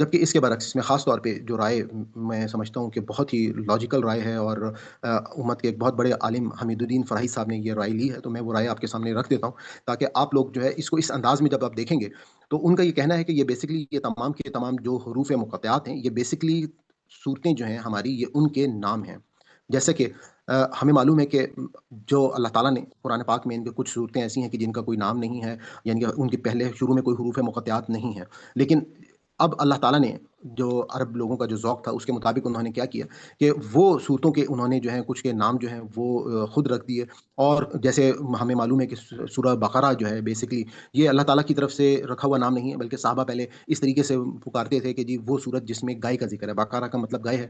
جبکہ اس کے برعکس اس میں خاص طور پہ جو رائے میں سمجھتا ہوں کہ بہت ہی لاجیکل رائے ہے، اور امت کے ایک بہت بڑے عالم حمید الدین فراہی صاحب نے یہ رائے لی ہے، تو میں وہ رائے آپ کے سامنے رکھ دیتا ہوں تاکہ آپ لوگ جو ہے اس کو اس انداز میں جب آپ دیکھیں گے تو ان کا یہ کہنا ہے کہ یہ بیسکلی یہ تمام کے تمام جو حروف مقطعات ہیں یہ بیسکلی صورتیں جو ہیں ہماری یہ ان کے نام ہیں. جیسے کہ ہمیں معلوم ہے کہ جو اللہ تعالیٰ نے قرآن پاک میں ان کے کچھ صورتیں ایسی ہیں کہ جن کا کوئی نام نہیں ہے، یعنی کہ ان کے پہلے شروع میں کوئی حروف مقطعات نہیں ہیں. لیکن اب اللہ تعالیٰ نے جو عرب لوگوں کا جو ذوق تھا اس کے مطابق انہوں نے کیا کیا کہ وہ صورتوں کے انہوں نے جو ہیں کچھ کے نام جو ہیں وہ خود رکھ دیے. اور جیسے ہمیں معلوم ہے کہ سورہ بقرہ جو ہے بیسکلی یہ اللہ تعالیٰ کی طرف سے رکھا ہوا نام نہیں ہے، بلکہ صحابہ پہلے اس طریقے سے پکارتے تھے کہ جی وہ سورت جس میں گائے کا ذکر ہے، بقرہ کا مطلب گائے ہے.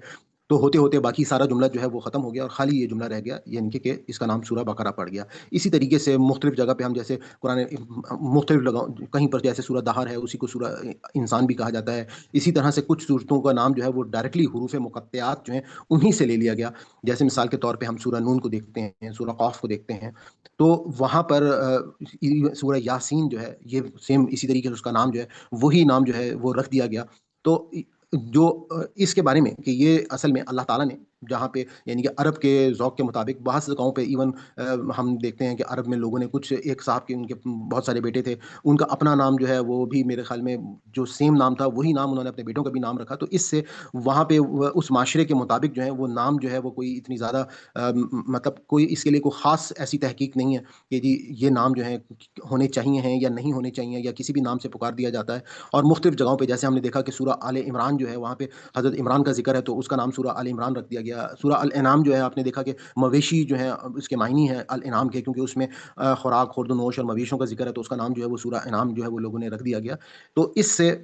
تو ہوتے ہوتے باقی سارا جملہ جو ہے وہ ختم ہو گیا اور خالی یہ جملہ رہ گیا، یعنی کہ اس کا نام سورہ بقرہ پڑ گیا. اسی طریقے سے مختلف جگہ پہ ہم جیسے قرآن مختلف کہیں پر جیسے سورہ دہر ہے اسی کو سورہ انسان بھی کہا جاتا ہے. اسی طرح سے کچھ صورتوں کا نام جو ہے وہ ڈائریکٹلی حروف مقطعات جو ہیں انہی سے لے لیا گیا. جیسے مثال کے طور پہ ہم سورہ نون کو دیکھتے ہیں، سورہ قاف کو دیکھتے ہیں، تو وہاں پر سورہ یاسین جو ہے یہ سیم اسی طریقے سے اس کا نام جو ہے وہی نام جو ہے وہ رکھ دیا گیا. تو جو اس کے بارے میں کہ یہ اصل میں اللہ تعالیٰ نے جہاں پہ یعنی کہ عرب کے ذوق کے مطابق بہت سے جگہوں پہ ایون ہم دیکھتے ہیں کہ عرب میں لوگوں نے کچھ ایک صاحب کے ان کے بہت سارے بیٹے تھے، ان کا اپنا نام جو ہے وہ بھی میرے خیال میں جو سیم نام تھا وہی نام انہوں نے اپنے بیٹوں کا بھی نام رکھا. تو اس سے وہاں پہ اس معاشرے کے مطابق جو ہے وہ نام جو ہے وہ کوئی اتنی زیادہ مطلب کوئی اس کے لیے کوئی خاص ایسی تحقیق نہیں ہے کہ جی یہ نام جو ہے ہونے چاہیے ہیں یا نہیں ہونے چاہیے یا کسی بھی نام سے پکار دیا جاتا ہے. اور مختلف جگہوں پہ جیسے ہم نے دیکھا کہ سورہ آل عمران جو ہے وہاں پہ حضرت عمران کا ذکر ہے تو اس کا نام سورہ آل عمران رکھ دیا گیا. سورہ الانعام جو ہے آپ نے دیکھا کہ مویشی جو ہے اس کے معنی ہے الانعام کے، کیونکہ اس میں خوراک خورد و نوش اور مویشوں کا ذکر ہے تو اس کا نام جو ہے وہ سورہ انعام جو ہے وہ لوگوں نے رکھ دیا گیا. تو اس سے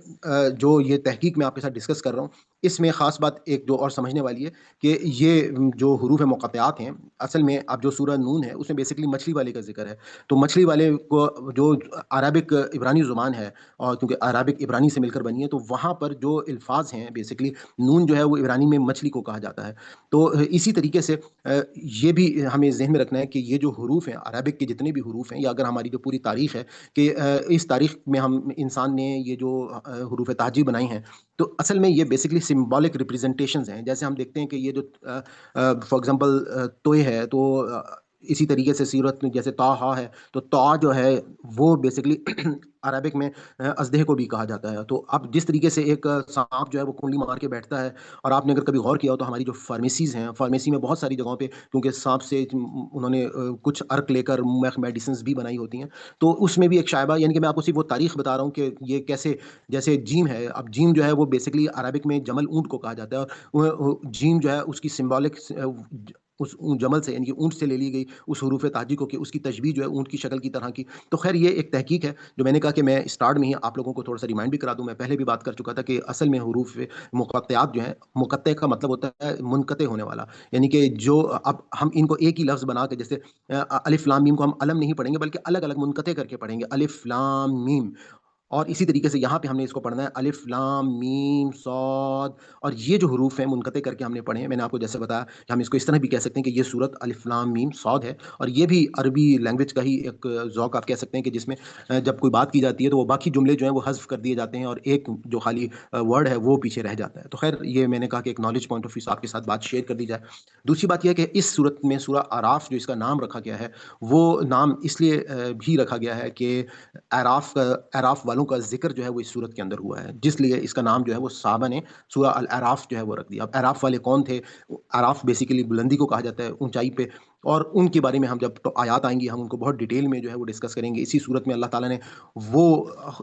جو یہ تحقیق میں آپ کے ساتھ ڈسکس کر رہا ہوں اس میں خاص بات ایک جو اور سمجھنے والی ہے کہ یہ جو حروف مقطعات ہیں اصل میں اب جو سورہ نون ہے اس میں بیسکلی مچھلی والے کا ذکر ہے. تو مچھلی والے کو جو عربک عبرانی زبان ہے اور کیونکہ عربک عبرانی سے مل کر بنی ہے تو وہاں پر جو الفاظ ہیں بیسکلی نون جو ہے وہ عبرانی میں مچھلی کو کہا جاتا ہے. تو اسی طریقے سے یہ بھی ہمیں ذہن میں رکھنا ہے کہ یہ جو حروف ہیں عربک کے جتنے بھی حروف ہیں یا اگر ہماری جو پوری تاریخ ہے کہ اس تاریخ میں ہم انسان نے یہ جو حروف تہجی بنائی ہیں تو اصل میں یہ بیسکلی سمبولک ریپرزنٹیشنز ہیں. جیسے ہم دیکھتے ہیں کہ یہ جو فار ایگزامپل توئے ہے تو اسی طریقے سے سیرت میں جیسے تا ہا ہے تو تا جو ہے وہ بیسکلی عربک میں ازدہ کو بھی کہا جاتا ہے. تو اب جس طریقے سے ایک سانپ جو ہے وہ کنڈلی مار کے بیٹھتا ہے اور آپ نے اگر کبھی غور کیا ہو تو ہماری جو فارمیسیز ہیں فارمیسی میں بہت ساری جگہوں پہ کیونکہ سانپ سے انہوں نے کچھ ارک لے کر میڈیسنز بھی بنائی ہوتی ہیں تو اس میں بھی ایک شائبہ یعنی کہ میں آپ کو صرف وہ تاریخ بتا رہا ہوں کہ یہ کیسے جیسے جیم ہے. اب جیم جو ہے وہ بیسکلی عربک میں جمل اونٹ کو کہا جاتا ہے اور جیم جو ہے اس کی سمبولک اس جمل سے یعنی کہ اونٹ سے لے لی گئی اس حروف تہجی کو کہ اس کی تشبیہ جو ہے اونٹ کی شکل کی طرح کی. تو خیر یہ ایک تحقیق ہے جو میں نے کہا کہ میں اسٹارٹ میں ہی آپ لوگوں کو تھوڑا سا ریمائنڈ بھی کرا دوں. میں پہلے بھی بات کر چکا تھا کہ اصل میں حروف مقطعات جو ہیں مقطع کا مطلب ہوتا ہے منقطع ہونے والا، یعنی کہ جو اب ہم ان کو ایک ہی لفظ بنا کے جیسے الف لام میم کو ہم علم نہیں پڑھیں گے بلکہ الگ الگ منقطع کر کے پڑھیں گے الف لام میم. اور اسی طریقے سے یہاں پہ ہم نے اس کو پڑھنا ہے الف لام میم صاد. اور یہ جو حروف ہیں منقطع کر کے ہم نے پڑھے ہیں میں نے آپ کو جیسے بتایا کہ ہم اس کو اس طرح بھی کہہ سکتے ہیں کہ یہ صورت الف لام میم صاد ہے. اور یہ بھی عربی لینگویج کا ہی ایک ذوق آپ کہہ سکتے ہیں کہ جس میں جب کوئی بات کی جاتی ہے تو وہ باقی جملے جو ہیں وہ حذف کر دیے جاتے ہیں اور ایک جو خالی ورڈ ہے وہ پیچھے رہ جاتا ہے. تو خیر یہ میں نے کہا کہ ایک نالج پوائنٹ آف ویو سے آپ کے ساتھ بات شیئر کر دی جائے. دوسری بات یہ ہے کہ اس صورت میں سورہ اعراف جو اس کا نام رکھا گیا ہے وہ نام اس لیے بھی رکھا گیا ہے کہ اعراف والوں کا ذکر جو ہے وہ اس صورت کے اندر ہوا ہے جس لیے اس کا نام جو ہے وہ صحابہ نے سورہ الاعراف جو ہے وہ رکھ دیا. اب اعراف والے کون تھے؟ اعراف بیسیکلی بلندی کو کہا جاتا ہے، اونچائی پہ، اور ان کے بارے میں ہم جب آیات آئیں گی ہم ان کو بہت ڈیٹیل میں جو ہے وہ ڈسکس کریں گے. اسی صورت میں اللہ تعالیٰ نے وہ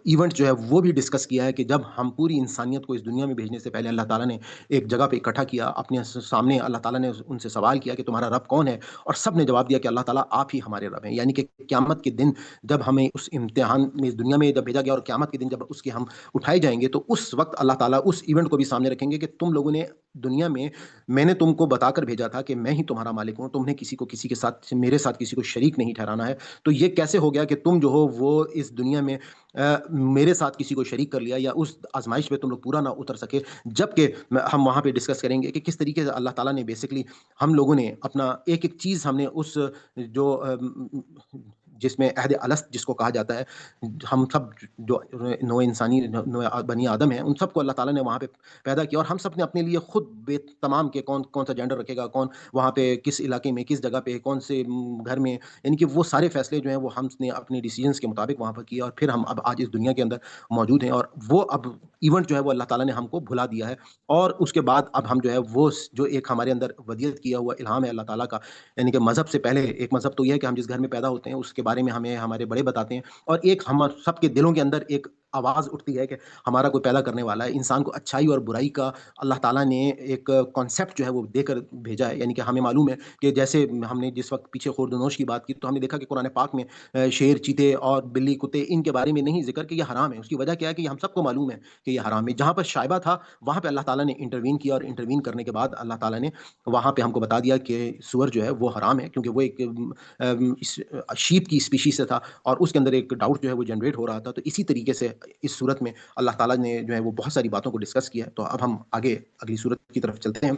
ایونٹ جو ہے وہ بھی ڈسکس کیا ہے کہ جب ہم پوری انسانیت کو اس دنیا میں بھیجنے سے پہلے اللہ تعالیٰ نے ایک جگہ پہ اکٹھا کیا اپنے سامنے. اللہ تعالیٰ نے ان سے سوال کیا کہ تمہارا رب کون ہے اور سب نے جواب دیا کہ اللہ تعالیٰ آپ ہی ہمارے رب ہیں. یعنی کہ قیامت کے دن جب ہمیں اس امتحان میں اس دنیا میں جب بھیجا گیا اور قیامت کے دن جب اس کے ہم اٹھائے جائیں گے تو اس وقت اللہ تعالیٰ اس ایونٹ کو بھی سامنے رکھیں گے کہ تم لوگوں نے دنیا میں نے تم کو بتا کر بھیجا تھا کہ میں ہی تمہارا مالک ہوں، تم نے کسی کو کسی کے ساتھ میرے ساتھ کسی کو شریک نہیں ٹھہرانا ہے. تو یہ کیسے ہو گیا کہ تم جو ہو وہ اس دنیا میں میرے ساتھ کسی کو شریک کر لیا یا اس آزمائش پہ تم لوگ پورا نہ اتر سکے؟ جبکہ ہم وہاں پہ ڈسکس کریں گے کہ کس طریقے سے اللہ تعالیٰ نے بیسکلی ہم لوگوں نے اپنا ایک ایک چیز ہم نے اس جو جس میں عہد الست جس کو کہا جاتا ہے، ہم سب جو نوع انسانی بنی آدم ہیں ان سب کو اللہ تعالیٰ نے وہاں پہ پیدا کیا، اور ہم سب نے اپنے لیے خود بے تمام کے کون کون سا جینڈر رکھے گا، کون وہاں پہ کس علاقے میں کس جگہ پہ کون سے گھر میں، یعنی کہ وہ سارے فیصلے جو ہیں وہ ہم نے اپنے ڈیسیجنس کے مطابق وہاں پر کیے، اور پھر ہم اب آج اس دنیا کے اندر موجود ہیں، اور وہ اب ایونٹ جو ہے وہ اللہ تعالیٰ نے ہم کو بھلا دیا ہے، اور اس کے بعد اب ہم جو ہے وہ جو ایک ہمارے اندر ودیت کیا ہوا الہام ہے اللہ تعالیٰ کا، یعنی کہ مذہب سے پہلے ایک مذہب تو یہ ہے کہ ہم جس گھر میں پیدا ہوتے ہیں اس کے بارے میں ہمیں ہمارے بڑے بتاتے ہیں، اور ایک ہم سب کے دلوں کے اندر ایک آواز اٹھتی ہے کہ ہمارا کوئی پیدا کرنے والا ہے، انسان کو اچھائی اور برائی کا اللہ تعالیٰ نے ایک کانسیپٹ جو ہے وہ دے کر بھیجا ہے، یعنی کہ ہمیں معلوم ہے کہ جیسے ہم نے جس وقت پیچھے خوردنوش کی بات کی تو ہم نے دیکھا کہ قرآن پاک میں شیر، چیتے اور بلی، کتے ان کے بارے میں نہیں ذکر کہ یہ حرام ہے، اس کی وجہ کیا ہے کہ یہ ہم سب کو معلوم ہے کہ یہ حرام ہے، جہاں پر شائبہ تھا وہاں پہ اللہ تعالیٰ نے انٹروین کیا، اور انٹروین کرنے کے بعد اللہ تعالیٰ نے وہاں پہ ہم کو بتا دیا کہ سور جو ہے وہ حرام ہے، کیونکہ وہ ایک شیپ کی اسپیشیز سے تھا، اور اس کے اندر ایک ڈاؤٹ جو ہے وہ جنریٹ ہو رہا تھا، تو اسی طریقے سے اس صورت میں اللہ تعالیٰ نے جو ہے وہ بہت ساری باتوں کو ڈسکس کیا ہے۔ تو اب ہم آگے اگلی صورت کی طرف چلتے ہیں۔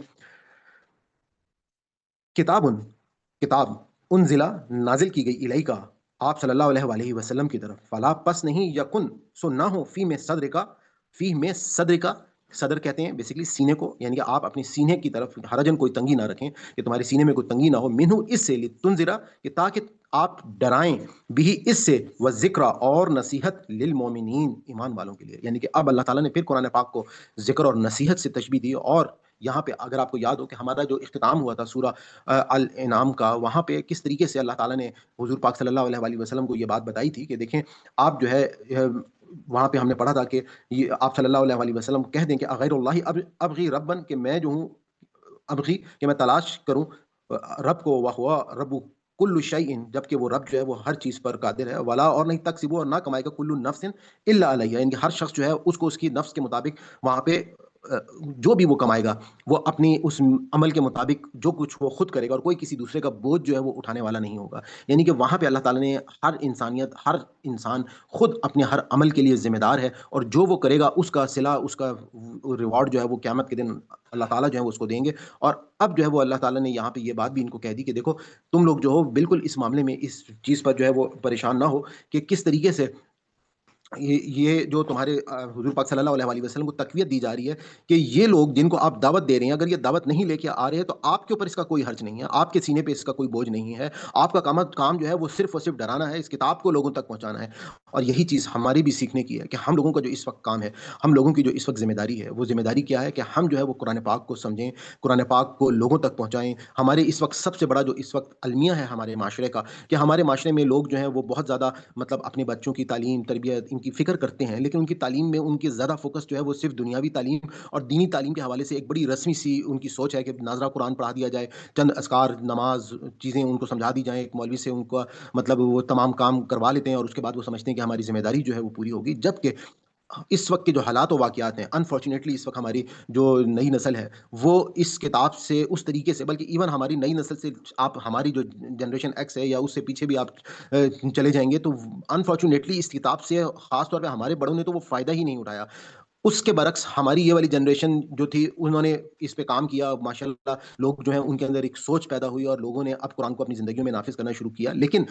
کتاب کتاب انزلہ نازل کی گئی الیکا آپ صلی اللہ علیہ وآلہ وسلم کی طرف، فلا پس نہیں، یکن سو نہ ہو، فی میں صدر کا، صدر کہتے ہیں بیسیکلی سینے کو، یعنی کہ آپ اپنے سینے کی طرف حرجن کوئی تنگی نہ رکھیں، کہ تمہارے سینے میں کوئی تنگی نہ ہو، منہ اس سے لتنذرا، کہ تاکہ آپ ڈرائیں، بھی اس سے، و ذکر اور نصیحت للمومنین، ایمان والوں کے لیے، یعنی کہ اب اللہ تعالیٰ نے پھر قرآن پاک کو ذکر اور نصیحت سے تشبیہ دی، اور یہاں پہ اگر آپ کو یاد ہو کہ ہمارا جو اختتام ہوا تھا سورہ الانعام کا، وہاں پہ کس طریقے سے اللہ تعالیٰ نے حضور پاک صلی اللہ علیہ وآلہ وسلم کو یہ بات بتائی تھی کہ دیکھیں آپ جو ہے وہاں پہ ہم نے پڑھا تھا کہ یہ آپ صلی اللہ علیہ وآلہ وسلم کہہ دیں کہ اغیر اللہ ابغی ربن، کہ میں جو ہوں ابغی، کہ میں تلاش کروں رب کو، وہوا رب کل شیء، جبکہ وہ رب جو ہے وہ ہر چیز پر قادر ہے، ولا اور نہیں تکسب، اور نہ کمائے گا کل نفس الا علیہ، یعنی کہ ہر شخص جو ہے اس کو اس کی نفس کے مطابق وہاں پہ جو بھی وہ کمائے گا وہ اپنی اس عمل کے مطابق جو کچھ وہ خود کرے گا، اور کوئی کسی دوسرے کا بوجھ جو ہے وہ اٹھانے والا نہیں ہوگا، یعنی کہ وہاں پہ اللہ تعالیٰ نے ہر انسانیت، ہر انسان خود اپنے ہر عمل کے لیے ذمہ دار ہے، اور جو وہ کرے گا اس کا صلہ، اس کا ریوارڈ جو ہے وہ قیامت کے دن اللہ تعالیٰ جو ہے وہ اس کو دیں گے۔ اور اب جو ہے وہ اللہ تعالیٰ نے یہاں پہ یہ بات بھی ان کو کہہ دی کہ دیکھو تم لوگ جو ہو بالکل اس معاملے میں اس چیز پر جو ہے وہ پریشان نہ ہو کہ کس طریقے سے یہ جو تمہارے حضور پاک صلی اللہ علیہ وآلہ وسلم کو تقویت دی جا رہی ہے کہ یہ لوگ جن کو آپ دعوت دے رہے ہیں اگر یہ دعوت نہیں لے کے آ رہے ہیں تو آپ کے اوپر اس کا کوئی حرج نہیں ہے، آپ کے سینے پہ اس کا کوئی بوجھ نہیں ہے، آپ کا کام جو ہے وہ صرف اور صرف ڈرانا ہے، اس کتاب کو لوگوں تک پہنچانا ہے۔ اور یہی چیز ہماری بھی سیکھنے کی ہے کہ ہم لوگوں کا جو اس وقت کام ہے، ہم لوگوں کی جو اس وقت ذمہ داری ہے، وہ ذمہ داری کیا ہے کہ ہم جو ہے وہ قرآن پاک کو سمجھیں، قرآن پاک کو لوگوں تک پہنچائیں۔ ہمارے اس وقت سب سے بڑا جو اس وقت المیہ ہے ہمارے معاشرے کا، کہ ہمارے معاشرے میں لوگ جو ہیں وہ بہت زیادہ مطلب اپنے بچوں کی تعلیم، تربیت، ان کی فکر کرتے ہیں، لیکن ان کی تعلیم میں ان کی زیادہ فوکس جو ہے وہ صرف دنیاوی تعلیم اور دینی تعلیم کے حوالے سے ایک بڑی رسمی سی ان کی سوچ ہے کہ ناظرہ قرآن پڑھا دیا جائے، چند اذکار، نماز، چیزیں ان کو سمجھا دی جائیں، ایک مولوی سے ان کو مطلب وہ تمام کام کروا لیتے ہیں، اور اس کے بعد وہ سمجھتے ہیں کہ ہماری ذمہ داری جو ہے وہ پوری ہوگی، جبکہ اس وقت کے جو حالات و واقعات ہیں انفارچونیٹلی اس وقت ہماری جو نئی نسل ہے وہ اس کتاب سے اس طریقے سے، بلکہ ایون ہماری نئی نسل سے آپ ہماری جو جنریشن ایکس ہے یا اس سے پیچھے بھی آپ چلے جائیں گے تو انفارچونیٹلی اس کتاب سے خاص طور پہ ہمارے بڑوں نے تو وہ فائدہ ہی نہیں اٹھایا۔ اس کے برعکس ہماری یہ والی جنریشن جو تھی انہوں نے اس پہ کام کیا، ماشاءاللہ لوگ جو ہیں ان کے اندر ایک سوچ پیدا ہوئی اور لوگوں نے اب قرآن کو اپنی زندگیوں میں نافذ کرنا شروع کیا، لیکن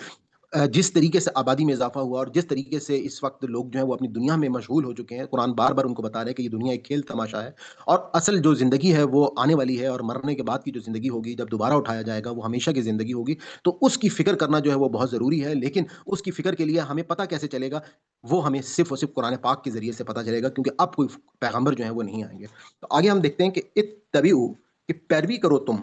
جس طریقے سے آبادی میں اضافہ ہوا اور جس طریقے سے اس وقت لوگ جو ہیں وہ اپنی دنیا میں مشغول ہو چکے ہیں، قرآن بار بار ان کو بتا رہا ہے کہ یہ دنیا ایک کھیل تماشا ہے، اور اصل جو زندگی ہے وہ آنے والی ہے، اور مرنے کے بعد کی جو زندگی ہوگی جب دوبارہ اٹھایا جائے گا وہ ہمیشہ کی زندگی ہوگی، تو اس کی فکر کرنا جو ہے وہ بہت ضروری ہے، لیکن اس کی فکر کے لیے ہمیں پتہ کیسے چلے گا؟ وہ ہمیں صرف اور صرف قرآن پاک کے ذریعے سے پتہ چلے گا، کیونکہ اب کوئی پیغمبر جو ہے وہ نہیں آئیں گے۔ تو آگے ہم دیکھتے ہیں کہ اتبعوا، کہ پیروی کرو تم،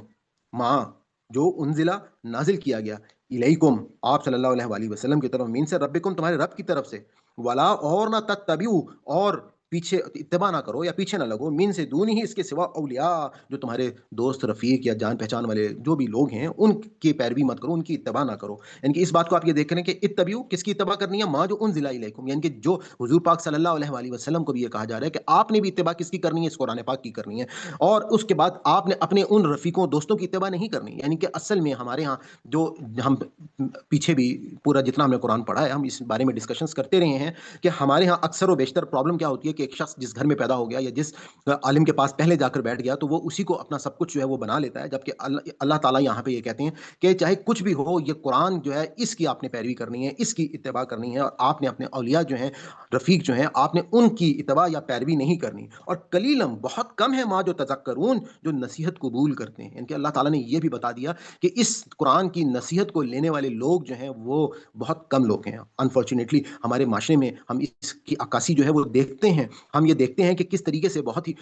ماں جو انزلہ نازل کیا گیا، الیکم آپ صلی اللہ علیہ وآلہ وسلم کی طرف، مین سے ربکم تمہارے رب کی طرف سے، ولا اور نہ تتبعوا اور پیچھے اتباع نہ کرو یا پیچھے نہ لگو، مین سے دون ہی اس کے سوا اولیاء جو تمہارے دوست، رفیق یا جان پہچان والے جو بھی لوگ ہیں ان کی پیروی مت کرو، ان کی اتباع نہ کرو۔ یعنی کہ اس بات کو آپ یہ دیکھ رہے ہیں کہ اتبعوا کس کی اتباع کرنی ہے؟ ماں جو انزل الیکم، یعنی کہ جو حضور پاک صلی اللہ علیہ وآلہ وسلم کو بھی یہ کہا جا رہا ہے کہ آپ نے بھی اتباع کس کی کرنی ہے؟ اس قرآن پاک کی کرنی ہے، اور اس کے بعد آپ نے اپنے ان رفیقوں، دوستوں کی اتباع نہیں کرنی۔ یعنی کہ اصل میں ہمارے ہاں جو ہم پیچھے بھی پورا جتنا ہم نے قرآن پڑھا ہے ہم اس بارے میں ڈسکشنز کرتے رہے ہیں کہ ہمارے ہاں اکثر و بیشتر پرابلم کیا ہوتی ہے کہ ایک شخص جس گھر میں پیدا ہو گیا یا جس عالم کے پاس پہلے جا کر بیٹھ گیا تو وہ اسی کو اپنا سب کچھ جو ہے وہ بنا لیتا ہے، جبکہ اللہ تعالیٰ یہاں پہ یہ کہتے ہیں کہ چاہے کچھ بھی ہو، یہ قرآن جو ہے اس کی آپ نے پیروی کرنی ہے، اس کی اتباع کرنی ہے، اور آپ نے اپنے اولیاء جو ہیں، رفیق جو ہیں، آپ نے ان کی اتباع یا پیروی نہیں کرنی، اور قلیلم بہت کم ہے ماں جو تذکرون جو نصیحت قبول کرتے ہیں، یعنی کہ اللہ تعالیٰ نے یہ بھی بتا دیا کہ اس قرآن کی نصیحت کو لینے والے لوگ جو ہیں وہ بہت کم لوگ ہیں۔ انفارچونیٹلی ہمارے معاشرے میں ہم اس کی عکاسی جو ہے وہ دیکھتے ہیں، ہم یہ دیکھتے ہیں کہ کس طریقے سے بہت ہی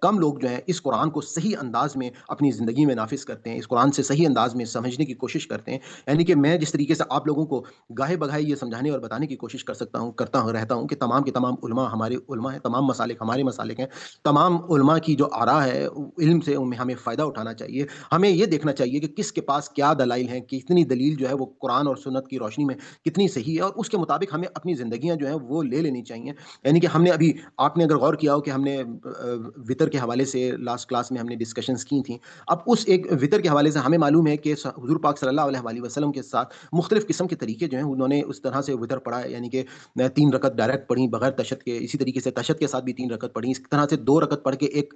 کم لوگ جو ہیں اس قرآن کو صحیح انداز میں اپنی زندگی میں نافذ کرتے ہیں، اس قرآن سے صحیح انداز میں سمجھنے کی کوشش کرتے ہیں۔ یعنی کہ میں جس طریقے سے آپ لوگوں کو گاہے بگاہے یہ سمجھانے اور بتانے کی کوشش کرتا ہوں رہتا ہوں کہ تمام کے تمام علماء ہمارے علماء ہیں، تمام مسالک ہمارے مسالک ہیں، تمام علماء کی جو آراء ہے علم سے ہمیں فائدہ اٹھانا چاہیے، ہمیں یہ دیکھنا چاہیے کہ کس کے پاس کیا دلائل ہیں، کتنی دلیل جو ہے وہ قرآن اور سنت کی روشنی میں کتنی صحیح ہے، اور اس کے مطابق ہمیں اپنی زندگیاں جو ہیں وہ لے لینی چاہیے۔ یعنی کہ ہم نے ابھی آپ نے اگر غور کیا ہو کہ ہم نے وطر کے حوالے سے لاسٹ کلاس میں ہم نے ڈسکشنز کی تھیں، اب اس ایک وطر کے حوالے سے ہمیں معلوم ہے کہ حضور پاک صلی اللہ علیہ وآلہ وسلم کے ساتھ مختلف قسم کے طریقے جو ہیں انہوں نے اس طرح سے وطر پڑھا ہے، یعنی کہ 3 رکعت ڈائریکٹ پڑھی بغیر تشہد کے، اسی طریقے سے تشہد کے ساتھ بھی 3 رکعت پڑھی، اس طرح سے 2 رکعت پڑھ کے ایک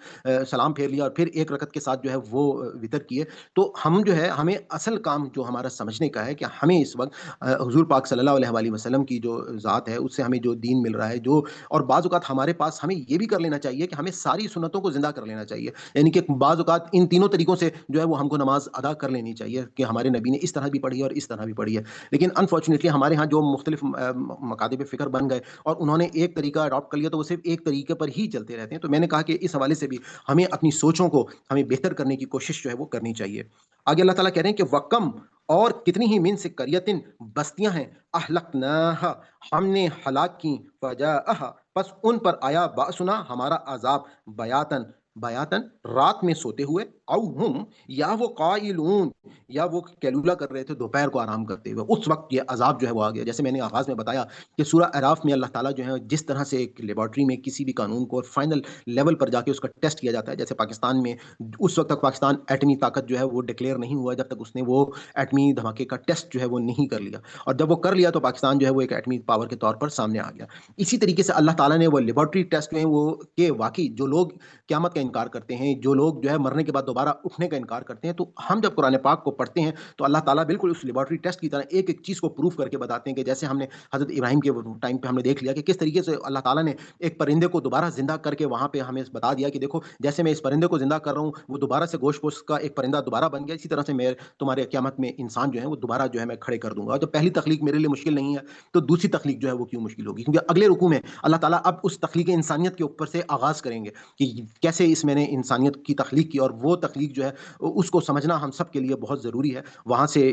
سلام پھیر لیا اور پھر 1 رکعت کے ساتھ جو ہے وہ وطر کیے۔ تو ہم جو ہے ہمیں اصل کام جو ہمارا سمجھنے کا ہے کہ ہمیں اس وقت حضور پاک صلی اللہ علیہ وآلہ وسلم کی جو ذات ہے اس سے ہمیں جو دین مل رہا ہے، جو اور بعض اوقات ہمارے پاس ہمیں یہ بھی کر لینا چاہیے کہ ہمیں ساری سنتوں کو زندہ کر لینا چاہیے، یعنی کہ بعض اوقات ان تینوں طریقوں سے جو ہے وہ ہم کو نماز ادا کر لینی چاہیے کہ ہمارے نبی نے اس طرح بھی پڑھی ہے اور اس طرح بھی پڑھی ہے۔ لیکن انفارچونیٹلی ہمارے ہاں جو مختلف مکاتب فکر بن گئے اور انہوں نے ایک طریقہ اڈاپٹ کر لیا تو وہ صرف ایک طریقے پر ہی چلتے رہتے ہیں۔ تو میں نے کہا کہ اس حوالے سے بھی ہمیں اپنی سوچوں کو ہمیں بہتر کرنے کی کوشش جو ہے وہ کرنی چاہیے۔ آگے اللہ تعالیٰ کہہ رہے ہیں کہ وَقَمْ اور کتنی ہی من سے قریتن بستیاں ہیں اہلکناہا ہم نے ہلاک کی فجاءہا پس ان پر آیا باسنا ہمارا عذاب بیاتن بیاتن رات میں سوتے ہوئے، او ہم یا وہ قائلون یا وہ کیلولا کر رہے تھے دوپہر کو آرام کرتے ہوئے، اس وقت یہ عذاب جو ہے وہ آ گیا۔ جیسے میں نے آغاز میں بتایا کہ سورہ اعراف میں اللہ تعالیٰ جو ہے جس طرح سے ایک لیبارٹری میں کسی بھی قانون کو فائنل لیول پر جا کے اس کا ٹیسٹ کیا جاتا ہے، جیسے پاکستان میں اس وقت تک پاکستان ایٹمی طاقت جو ہے وہ ڈکلیئر نہیں ہوا جب تک اس نے وہ ایٹمی دھماکے کا ٹیسٹ جو ہے وہ نہیں کر لیا، اور جب وہ کر لیا تو پاکستان جو ہے وہ ایک ایٹمی پاور کے طور پر سامنے آ گیا۔ اسی طریقے سے اللہ تعالیٰ نے وہ لیبارٹری ٹیسٹ میں وہ کہ واقعی جو لوگ قیامت کا انکار کرتے ہیں، جو لوگ جو ہے مرنے کے بعد دوبارہ اٹھنے کا انکار کرتے ہیں، تو ہم جب قرآن پاک کو پڑھتے ہیں تو اللہ تعالیٰ بالکل اس لیبارٹری ٹیسٹ کی طرح ایک ایک چیز کو پروف کر کے بتاتے ہیں، کہ جیسے ہم نے حضرت ابراہیم کے ٹائم پہ ہم نے دیکھ لیا کہ کس طریقے سے اللہ تعالیٰ نے ایک پرندے کو دوبارہ زندہ کر کے وہاں پہ ہمیں بتا دیا کہ دیکھو جیسے میں اس پرندے کو زندہ کر رہا ہوں وہ دوبارہ سے گوشت پوشت کا ایک پرندہ دوبارہ بن گیا، اسی طرح سے میں تمہارے قیامت میں انسان جو ہے وہ دوبارہ جو ہے میں کھڑے کر دوں گا۔ اور جب پہلی تخلیق میرے لیے مشکل نہیں ہے تو دوسری تخلیق جو ہے وہ کیوں مشکل ہوگی؟ کیونکہ اگلے رکوع میں اللہ تعالیٰ اب اس تخلیق انسانیت کے اوپر سے آغاز کریں گے کہ کیسے اس میں نے انسانیت کی تخلیق کی، اور وہ تخلیق جو ہے اس کو سمجھنا ہم سب کے لیے بہت ضروری ہے۔ وہاں سے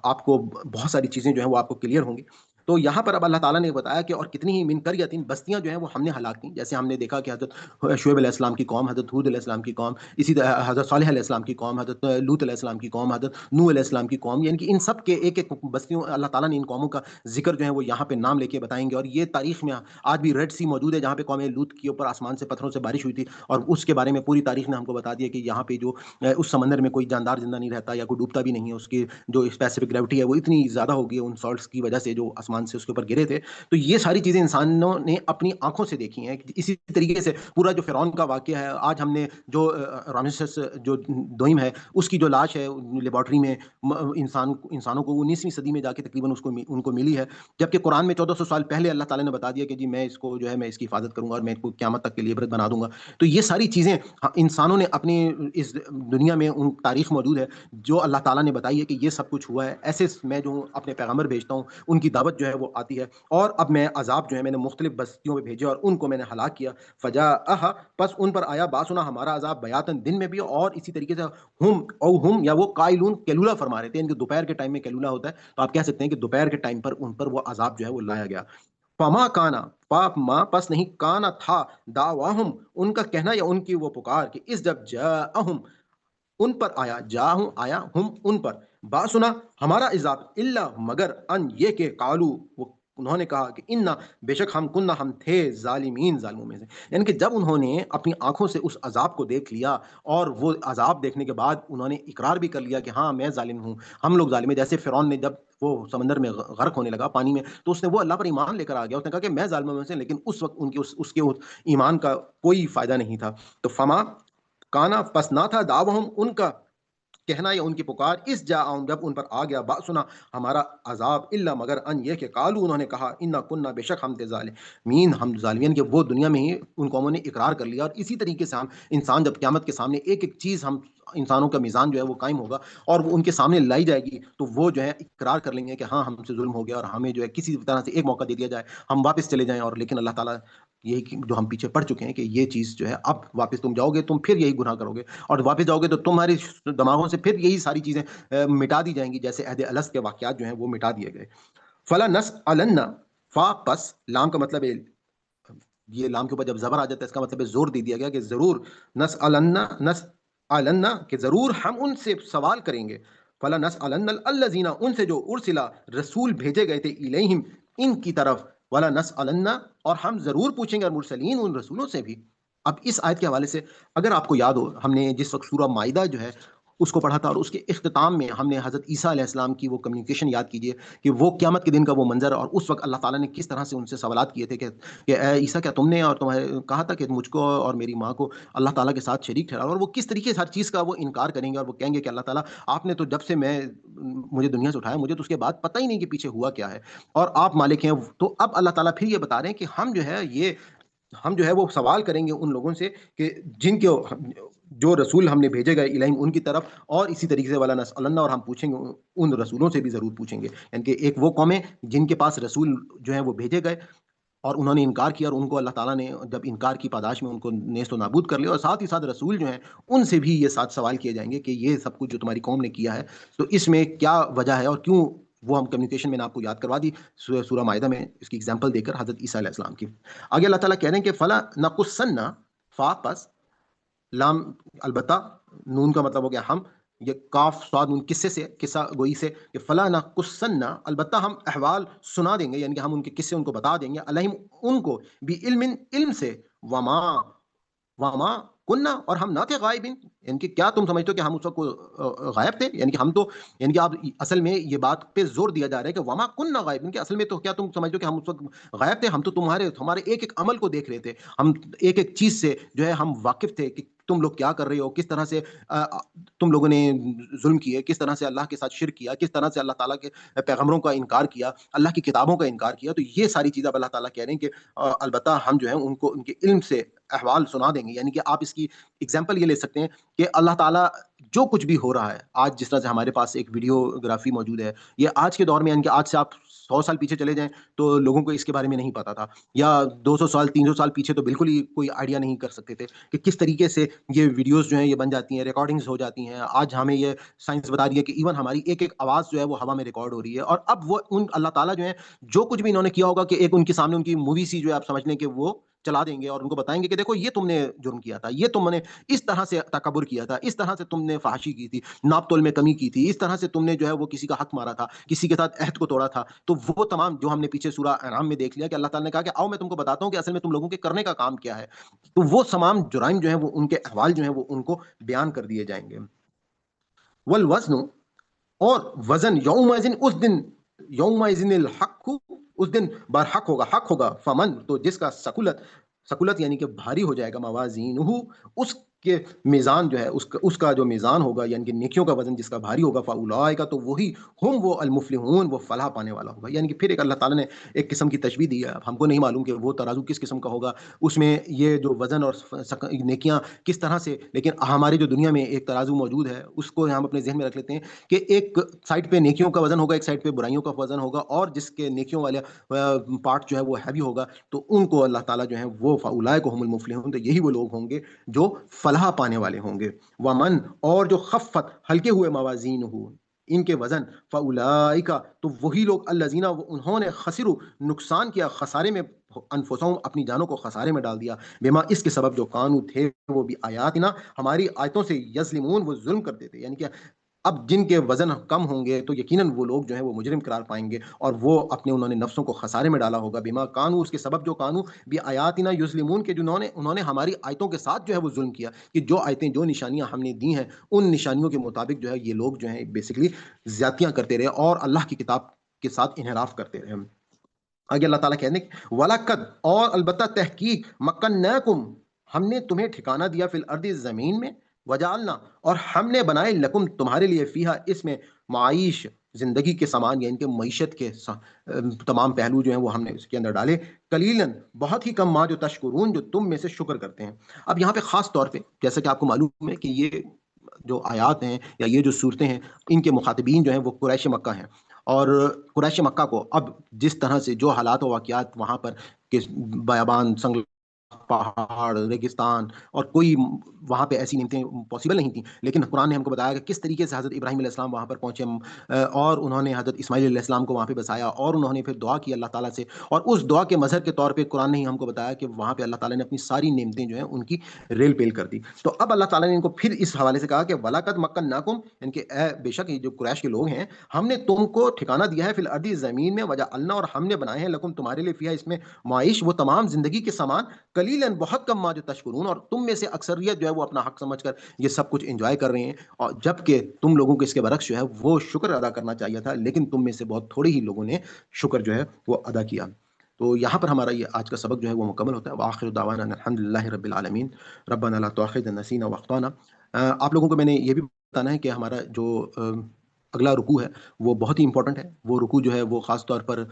آپ کو بہت ساری چیزیں جو ہیں وہ آپ کو کلیئر ہوں گی۔ تو یہاں پر اب اللہ تعالیٰ نے بتایا کہ اور کتنی ہی من قریۃ بستیاں جو ہیں وہ ہم نے ہلاک کی، جیسے ہم نے دیکھا کہ حضرت شعیب علیہ السلام کی قوم، حضرت ہود علیہ السلام کی قوم، اسی طرح حضرت صالح علیہ السلام کی قوم، حضرت لوط علیہ السلام کی قوم، حضرت نوح علیہ السلام کی قوم، یعنی کہ ان سب کے ایک ایک بستیوں اللہ تعالیٰ نے ان قوموں کا ذکر جو ہے وہ یہاں پہ نام لے کے بتائیں گے۔ اور یہ تاریخ میں آج بھی ریڈ سی موجود ہے جہاں پہ قوم لوط کے اوپر آسمان سے پتھروں سے بارش ہوئی تھی، اور اس کے بارے میں پوری تاریخ نے ہم کو بتا دیا کہ یہاں پہ جو اس سمندر میں کوئی جاندار زندہ نہیں رہتا یا کوئی ڈوبتا بھی نہیں ہے، اس کی جو اسپیسیفک گریوٹی ہے وہ اتنی زیادہ ہوگی ان سالٹس کی وجہ سے جو آسمان سے اس کے اوپر گرے تھے۔ تو یہ ساری چیزیں انسانوں نے اپنی آنکھوں سے دیکھی ہیں۔ اسی طریقے سے پورا جو فرعون کا واقعہ ہے، آج ہم نے جو رامسس جو دوئم ہے اس کی جو لاش ہے لیبارٹری میں انسانوں کو 19ویں صدی میں جا کے تقریباً ان کو ملی ہے، جبکہ قرآن میں 1400 سال پہلے اللہ تعالیٰ نے بتا دیا کہ جی میں اس کو جو ہے میں اس کی حفاظت کروں گا اور میں اس کو قیامت تک کے لیے عبرت بنا دوں گا۔ تو یہ ساری چیزیں انسانوں نے اپنی اس دنیا میں ان تاریخ موجود ہے جو اللہ تعالیٰ نے بتائی ہے کہ یہ سب کچھ ہوا ہے۔ ایسے میں جو اپنے پیغمبر بھیجتا ہوں ان کی دعوت جو ہے وہ آتی ہے، اور اب میں عذاب جو ہے میں نے مختلف بستیوں میں بھیجے اور ان کو میں نے ہلاک کیا، فجاءہا پس ان پر آیا باسنا ہمارا عذاب بیاتن دن میں بھی، اور اسی طریقے سے ہم یا وہ قائلون کیلولا فرما رہے تھے، ان کے دوپہر کے ٹائم میں کیلولا ہوتا ہے، تو آپ کہہ سکتے ہیں کہ دوپہر کے ٹائم پر ان پر وہ عذاب جو ہے وہ لایا گیا۔ فما کانا پاپ ماں پس نہیں کانا تھا دعواہم ان کا کہنا یا ان کی وہ پکار کہ اس جب جاءہم ان پر آیا، جاہوں آیا ہم ان پر باسنا ہمارا عذاب، الا مگر ان یہ کہ قالو وہ انہوں نے کہا کہ انا بے شک ہم تھے ظالمین، ظالموں میں سے. یعنی کہ جب انہوں نے اپنی آنکھوں سے اس عذاب کو دیکھ لیا اور وہ عذاب دیکھنے کے بعد انہوں نے اقرار بھی کر لیا کہ ہاں میں ظالم ہوں، ہم لوگ ظالم ہیں. جیسے فرعون نے جب وہ سمندر میں غرق ہونے لگا پانی میں، تو اس نے وہ اللہ پر ایمان لے کر آ گیا، اس نے کہا کہ میں ظالموں میں سے، لیکن اس وقت ان کی اس کے ایمان کا کوئی فائدہ نہیں تھا. تو فما کانا، پس نہ تھا، دعوہم، ان کا کہنا یا ان کی پکار، اس جا جب ان پر آ گیا باسنا، ہمارا عذاب، الا مگر ان یہ کہ قالو، انہوں نے کہا، انا کننا، بے شک ہم تھے ظالمین، ہم ظالمین. کہ وہ دنیا میں ہی ان قوموں نے اقرار کر لیا. اور اسی طریقے سے ہم انسان جب قیامت کے سامنے ایک ایک چیز، ہم انسانوں کا میزان جو ہے وہ قائم ہوگا اور وہ ان کے سامنے لائی جائے گی، تو وہ جو ہے اقرار کر لیں گے کہ ہاں ہم سے ظلم ہو گیا اور ہمیں جو ہے کسی طرح سے ایک موقع دے دیا جائے، ہم واپس چلے جائیں. اور لیکن اللہ تعالیٰ یہی جو ہم پیچھے پڑ چکے ہیں کہ یہ چیز جو ہے اب واپس تم جاؤ گے، تم پھر یہی گناہ کرو گے، اور واپس جاؤ گے تو تمہاری دماغوں سے پھر یہی ساری چیزیں مٹا دی جائیں گی، جیسے عہد الست کے واقعات جو ہیں وہ مٹا دیے گئے. فلا نس النا، فا پس، لام کا مطلب ہے، یہ لام کے اوپر جب زبر آ جاتا ہے اس کا مطلب ہے زور دے دیا گیا کہ ضرور، نس النا، نس النا کہ ضرور ہم ان سے سوال کریں گے. فلا نس الن الذین، ان سے جو ارسلا، رسول بھیجے گئے تھے، الیہم، ان کی طرف، ولا نس النا، اور ہم ضرور پوچھیں گے المرسلین، ان رسولوں سے بھی. اب اس آیت کے حوالے سے اگر آپ کو یاد ہو، ہم نے جس وقت سورہ مائدہ جو ہے اس کو پڑھا تھا، اور اس کے اختتام میں ہم نے حضرت عیسیٰ علیہ السلام کی وہ کمیونیکیشن یاد کیجئے کہ وہ قیامت کے دن کا وہ منظر، اور اس وقت اللہ تعالیٰ نے کس طرح سے ان سے سوالات کیے تھے کہ اے عیسیٰ، کیا تم نے اور تمہیں کہا تھا کہ مجھ کو اور میری ماں کو اللہ تعالیٰ کے ساتھ شریک ٹھہرا، اور وہ کس طریقے سے ہر چیز کا وہ انکار کریں گے، اور وہ کہیں گے کہ اللہ تعالیٰ آپ نے تو جب سے مجھے دنیا سے اٹھایا، مجھے تو اس کے بعد پتہ ہی نہیں کہ پیچھے ہوا کیا ہے، اور آپ مالک ہیں. تو اب اللہ تعالیٰ پھر یہ بتا رہے ہیں کہ ہم جو ہے وہ سوال کریں گے ان لوگوں سے کہ جن کے جو رسول ہم نے بھیجے گئے الہم، ان کی طرف، اور اسی طریقے سے ولا نسألن، اور ہم پوچھیں گے ان رسولوں سے بھی ضرور پوچھیں گے. یعنی کہ ایک وہ قومیں جن کے پاس رسول جو ہیں وہ بھیجے گئے اور انہوں نے انکار کیا، اور ان کو اللہ تعالیٰ نے جب انکار کی پاداش میں ان کو نیست و نابود کر لیا، اور ساتھ ہی ساتھ رسول جو ہیں ان سے بھی یہ ساتھ سوال کیے جائیں گے کہ یہ سب کچھ جو تمہاری قوم نے کیا ہے تو اس میں کیا وجہ ہے اور کیوں. وہ ہم کمیونیکیشن میں نے آپ کو یاد کروا دی سورہ مائدہ میں اس کی اگزامپل دے کر حضرت عیسیٰ علیہ السلام کی. آگے اللہ تعالیٰ کہہ رہے ہیں کہ فلا نقصن، فا پس، لام البتہ، نون کا مطلب ہو گیا ہم، یہ کاف صاد نون قصے سے، قصہ گوئی سے، کہ فلا نقصن، البتہ ہم احوال سنا دیں گے، یعنی کہ ہم ان کے قصے ان کو بتا دیں گے، علیہم، ان کو، بھی علم، علم سے، وما وما کننا، اور ہم نہ تھے غائبین. یعنی کہ کیا تم سمجھتے ہو کہ ہم اس وقت غائب تھے؟ یعنی کہ ہم تو، یعنی کہ آپ اصل میں یہ بات پہ زور دیا جا رہا ہے کہ وما کننا غائبین، کہ اصل میں تو کیا تم سمجھتے ہو کہ ہم اس وقت غائب تھے؟ ہم تو ہمارے ایک ایک عمل کو دیکھ رہے تھے، ہم ایک ایک چیز سے جو ہے ہم واقف تھے کہ تم لوگ کیا کر رہے ہو، کس طرح سے تم لوگوں نے ظلم کیے، کس طرح سے اللہ کے ساتھ شرک کیا، کس طرح سے اللہ تعالیٰ کے پیغمبروں کا انکار کیا، اللہ کی کتابوں کا انکار کیا. تو یہ ساری چیزیں اب اللہ تعالیٰ کہہ رہے ہیں کہ البتہ ہم جو ہیں ان کو ان کے علم سے احوال سنا دیں گے. یعنی کہ آپ اس کی اگزامپل یہ لے سکتے ہیں کہ اللہ تعالیٰ جو کچھ بھی ہو رہا ہے آج، جس طرح سے ہمارے پاس ایک ویڈیوگرافی موجود ہے، یہ آج کے دور میں، یعنی کہ آج سے آپ 100 سال پیچھے چلے جائیں تو لوگوں کو اس کے بارے میں نہیں پتا تھا، یا 200 سال 300 سال پیچھے تو بالکل ہی کوئی آئیڈیا نہیں کر سکتے تھے کہ کس طریقے سے یہ ویڈیوز جو ہیں یہ بن جاتی ہیں، ریکارڈنگز ہو جاتی ہیں. آج ہمیں یہ سائنس بتا رہی ہے کہ ایون ہماری ایک ایک آواز جو ہے وہ ہوا میں ریکارڈ ہو رہی ہے. اور اب وہ اللہ تعالیٰ جو ہے جو کچھ بھی انہوں نے کیا ہوگا کہ ایک ان کے سامنے ان کی مووی سی جو ہے آپ سمجھ لیں کہ وہ چلا دیں گے اور ان کو بتائیں گے کہ دیکھو یہ تم نے جرم کیا تھا، یہ تم نے اس طرح سے تکبر کیا تھا، اس طرح سے تم نے فحاشی کی تھی، ناپ تول میں کمی کی تھی، اس طرح سے تم نے جو ہے وہ کسی کا حق مارا تھا، کسی کے ساتھ عہد کو توڑا تھا. تو وہ تمام جو ہم نے پیچھے سورہ انعام میں دیکھ لیا کہ اللہ تعالیٰ نے کہا کہ آؤ میں تم کو بتاتا ہوں کہ اصل میں تم لوگوں کے کرنے کا کام کیا ہے. تو وہ تمام جرائم جو ہیں وہ ان کے احوال جو ہیں وہ ان کو بیان کر دیے جائیں گے. والوزن، اور وزن، یومئذ، اس دن، یومئذ الحق، اس دن برحق ہوگا، حق ہوگا، فمن، تو جس کا ثقلت یعنی کہ بھاری ہو جائے گا، موازینہ، اس کے میزان جو ہے اس کا جو میزان ہوگا، یعنی کہ نیکیوں کا وزن جس کا بھاری ہوگا، فاولئک، تو وہی ہم وہ المفلحون، وہ فلاح پانے والا ہوگا. یعنی کہ پھر ایک اللہ تعالیٰ نے ایک قسم کی تشبیہ دی ہے. اب ہم کو نہیں معلوم کہ وہ ترازو کس قسم کا ہوگا، اس میں یہ جو وزن اور نیکیاں کس طرح سے، لیکن ہماری جو دنیا میں ایک ترازو موجود ہے اس کو ہم اپنے ذہن میں رکھ لیتے ہیں کہ ایک سائڈ پہ نیکیوں کا وزن ہوگا، ایک سائڈ پہ برائیوں کا وزن ہوگا، اور جس کے نیکیوں والے پارٹ جو ہے وہ ہیوی ہوگا تو ان کو اللہ تعالیٰ جو ہے وہ فاولئک هم المفلحون، تو یہی وہ لوگ ہوں گے جو فلاح پانے والے ہوں گے. ومن، اور جو خفت، ہلکے ہوئے، موازین ہو، ان کے وزن، فاولئک، تو وہی لوگ، الذین، انہوں نے، خسروا، نقصان کیا، خسارے میں، انفسہم، اپنی جانوں کو خسارے میں ڈال دیا، بما، اس کے سبب، جو کانوا، تھے وہ بھی آیاتنا، ہماری آیتوں سے، یظلمون، وہ ظلم کرتے تھے. یعنی کہ اب جن کے وزن کم ہوں گے تو یقیناً وہ لوگ جو ہیں وہ مجرم قرار پائیں گے، اور وہ اپنے انہوں نے نفسوں کو خسارے میں ڈالا ہوگا، بما کانو، اس کے سبب جو کانو بھی آیاتنا یظلمون، کے انہوں نے ہماری آیتوں کے ساتھ جو ہے وہ ظلم کیا، کہ جو آیتیں جو نشانیاں ہم نے دی ہیں ان نشانیوں کے مطابق جو ہے یہ لوگ جو ہیں بیسیکلی زیادتیاں کرتے رہے اور اللہ کی کتاب کے ساتھ انحراف کرتے رہے۔ آگے اللہ تعالیٰ کہنے وَلَقَدْ، اور البتہ تحقیق، مَكَّنَّاكُمْ، ہم نے تمہیں ٹھکانہ دیا، فی الارض، زمین میں، وجعلنا، اور ہم نے بنائے، لکم، تمہارے لیے، فیہا، اس میں، معائش، زندگی کے سامان، یعنی کہ معیشت کے تمام پہلو جو ہیں وہ ہم نے اس کے اندر ڈالے، قلیلاً، بہت ہی کم، ما جو تشکرون، جو تم میں سے شکر کرتے ہیں۔ اب یہاں پہ خاص طور پہ جیسا کہ آپ کو معلوم ہے کہ یہ جو آیات ہیں یا یہ جو صورتیں ہیں، ان کے مخاطبین جو ہیں وہ قریش مکہ ہیں، اور قریش مکہ کو اب جس طرح سے جو حالات و واقعات وہاں پر کہ بیابان، سنگ، پہاڑ، ریگستان، اور کوئی وہاں پہ ایسی نعمتیں پاسبل نہیں تھیں، لیکن قرآن نے ہم کو بتایا کہ کس طریقے سے حضرت ابراہیم علیہ السلام وہاں پر پہنچے، اور انہوں نے حضرت اسماعیل علیہ السلام کو وہاں پہ بسایا، اور انہوں نے پھر دعا کی اللہ تعالیٰ سے، اور اس دعا کے مظہر کے طور پہ قرآن نے ہی ہم کو بتایا کہ وہاں پہ اللہ تعالیٰ نے اپنی ساری نعمتیں جو ہیں ان کی ریل پیل کر دی۔ تو اب اللہ تعالیٰ نے ان کو پھر اس حوالے سے کہا کہ وَلَقَدْ مَكَّنَّاكُمْ، یعنی کہ اے بے شک یہ جو قریش کے لوگ ہیں، ہم نے تم کو ٹھکانہ دیا ہے، فی الارض، زمین میں، وجعلنا، اور ہم نے بنائے ہیں، لکم، تمہارے لیے، فیہا، اس میں، معائش، وہ تمام زندگی کے سامان، قلیلاً، بہت کم، ما جو تشکرون، اور تم میں سے اکثریت جو ہے وہ اپنا حق سمجھ کر یہ سب کچھ انجوائے کر رہے ہیں، اور جبکہ تم لوگوں کو اس کے برعکس جو ہے وہ شکر ادا کرنا چاہیے تھا، لیکن تم میں سے بہت تھوڑے ہی لوگوں نے شکر جو ہے وہ ادا کیا۔ تو یہاں پر ہمارا یہ آج کا سبق جو ہے وہ مکمل ہوتا ہے۔ وآخر دعوانا ان الحمد للہ رب العالمین، ربنا لا تؤاخذنا ان نسینا واخطانا۔ آپ لوگوں کو میں نے یہ بھی بتانا ہے کہ ہمارا جو اگلا رکوع ہے وہ بہت ہی امپورٹنٹ ہے۔ وہ رکوع جو ہے وہ خاص طور پر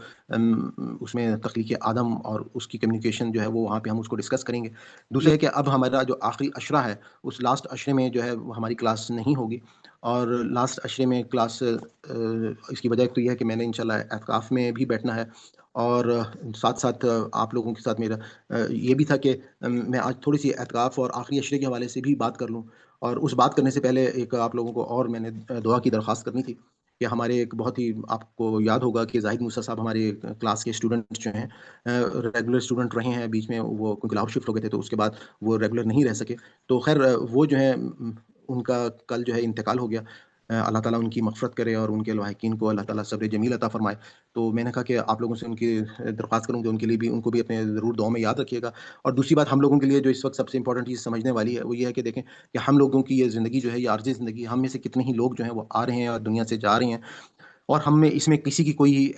اس میں تخلیق آدم اور اس کی کمیونیکیشن جو ہے وہ وہاں پہ ہم اس کو ڈسکس کریں گے۔ دوسرا ہے کہ اب ہمارا جو آخری عشرہ ہے اس لاسٹ عشرے میں جو ہے وہ ہماری کلاس نہیں ہوگی، اور لاسٹ عشرے میں کلاس اس کی وجہ تو یہ ہے کہ میں نے انشاءاللہ اعتکاف میں بھی بیٹھنا ہے، اور ساتھ ساتھ آپ لوگوں کے ساتھ میرا یہ بھی تھا کہ میں آج تھوڑی سی اعتکاف اور آخری عشرے کے حوالے سے بھی بات کر لوں، اور اس بات کرنے سے پہلے ایک آپ لوگوں کو اور میں نے دعا کی درخواست کرنی تھی کہ ہمارے ایک بہت ہی، آپ کو یاد ہوگا کہ زاہد موسیٰ صاحب ہمارے کلاس کے اسٹوڈنٹ جو ہیں، ریگولر اسٹوڈنٹ رہے ہیں، بیچ میں وہ کیونکہ لاہور شفٹ ہو گئے تھے تو اس کے بعد وہ ریگولر نہیں رہ سکے، تو خیر وہ جو ہے ان کا کل جو ہے انتقال ہو گیا۔ اللہ تعالیٰ ان کی مغفرت کرے اور ان کے لواحقین کو اللہ تعالیٰ صبر جمیل عطا فرمائے۔ تو میں نے کہا کہ آپ لوگوں سے ان کی درخواست کروں کہ ان کے لیے بھی، ان کو بھی اپنے ضرور دعاؤں میں یاد رکھیے گا۔ اور دوسری بات ہم لوگوں کے لیے جو اس وقت سب سے امپورٹنٹ چیز سمجھنے والی ہے وہ یہ ہے کہ دیکھیں کہ ہم لوگوں کی یہ زندگی جو ہے، یہ عارضی زندگی، ہم میں سے کتنے ہی لوگ جو ہیں وہ آ رہے ہیں اور دنیا سے جا رہے ہیں، اور ہم میں اس میں کسی کی کوئی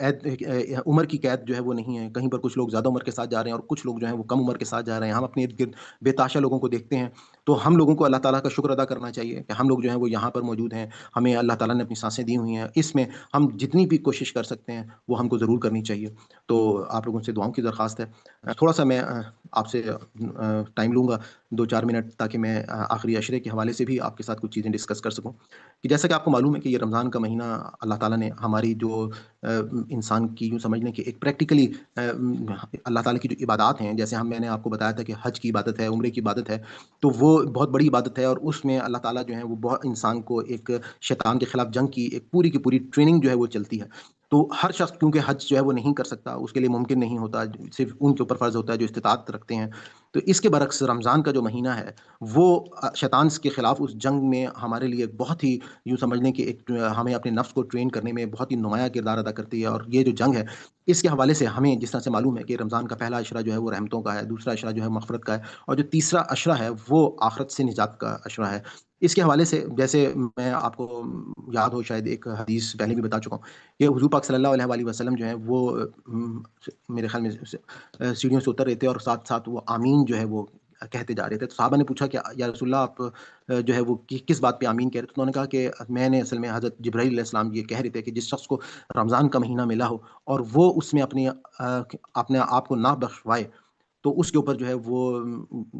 عمر کی قید جو ہے وہ نہیں ہے۔ کہیں پر کچھ لوگ زیادہ عمر کے ساتھ جا رہے ہیں اور کچھ لوگ جو ہیں وہ کم عمر کے ساتھ جا رہے ہیں۔ ہم اپنے ارد گرد بے تحاشا لوگوں کو دیکھتے ہیں، تو ہم لوگوں کو اللہ تعالیٰ کا شکر ادا کرنا چاہیے کہ ہم لوگ جو ہیں وہ یہاں پر موجود ہیں، ہمیں اللہ تعالیٰ نے اپنی سانسیں دی ہوئی ہیں، اس میں ہم جتنی بھی کوشش کر سکتے ہیں وہ ہم کو ضرور کرنی چاہیے۔ تو آپ لوگوں سے دعاؤں کی درخواست ہے۔ تھوڑا سا میں آپ سے ٹائم لوں گا، 2-4 منٹ، تاکہ میں آخری عشرے کے حوالے سے بھی آپ کے ساتھ کچھ چیزیں ڈسکس کر سکوں، کہ جیسا کہ آپ کو معلوم ہے کہ یہ رمضان کا مہینہ اللہ تعالیٰ نے ہماری جو انسان کی، یوں سمجھ لیں کہ ایک پریکٹیکلی اللہ تعالیٰ کی جو عبادات ہیں، جیسے میں نے آپ کو بتایا تھا کہ حج کی عبادت ہے، عمرے کی عبادت ہے، تو وہ بہت بڑی عبادت ہے، اور اس میں اللہ تعالیٰ جو ہے وہ بہت انسان کو ایک شیطان کے خلاف جنگ کی ایک پوری کی پوری ٹریننگ جو ہے وہ چلتی ہے۔ تو ہر شخص کیونکہ حج جو ہے وہ نہیں کر سکتا، اس کے لیے ممکن نہیں ہوتا، صرف ان کے اوپر فرض ہوتا ہے جو استطاعت رکھتے ہیں۔ تو اس کے برعکس رمضان کا جو مہینہ ہے وہ شیطان کے خلاف اس جنگ میں ہمارے لیے ایک بہت ہی، یوں سمجھ لیں کہ ایک ہمیں اپنے نفس کو ٹرین کرنے میں بہت ہی نمایاں کردار ادا کرتی ہے۔ اور یہ جو جنگ ہے اس کے حوالے سے ہمیں جس طرح سے معلوم ہے کہ رمضان کا پہلا عشرہ جو ہے وہ رحمتوں کا ہے، دوسرا عشرہ جو ہے مغفرت کا ہے، اور جو تیسرا عشرہ ہے وہ آخرت سے نجات کا عشرہ ہے۔ اس کے حوالے سے جیسے میں آپ کو یاد ہو، شاید ایک حدیث پہلے بھی بتا چکا ہوں کہ حضور پاک صلی اللہ علیہ وآلہ وسلم جو ہے وہ میرے خیال میں سیڑھیوں سے اتر رہے تھے، اور ساتھ ساتھ وہ آمین جو ہے وہ کہتے جا رہے تھے۔ تو صحابہ نے پوچھا کہ یا رسول اللہ، آپ جو ہے وہ کس بات پہ آمین کہہ رہے تھے؟ تو انہوں نے کہا کہ میں نے اصل میں حضرت جبرائیل علیہ السلام یہ کہہ رہے تھے کہ جس شخص کو رمضان کا مہینہ ملا ہو اور وہ اس میں اپنے آپ کو نہ بخشوائے تو اس کے اوپر جو ہے وہ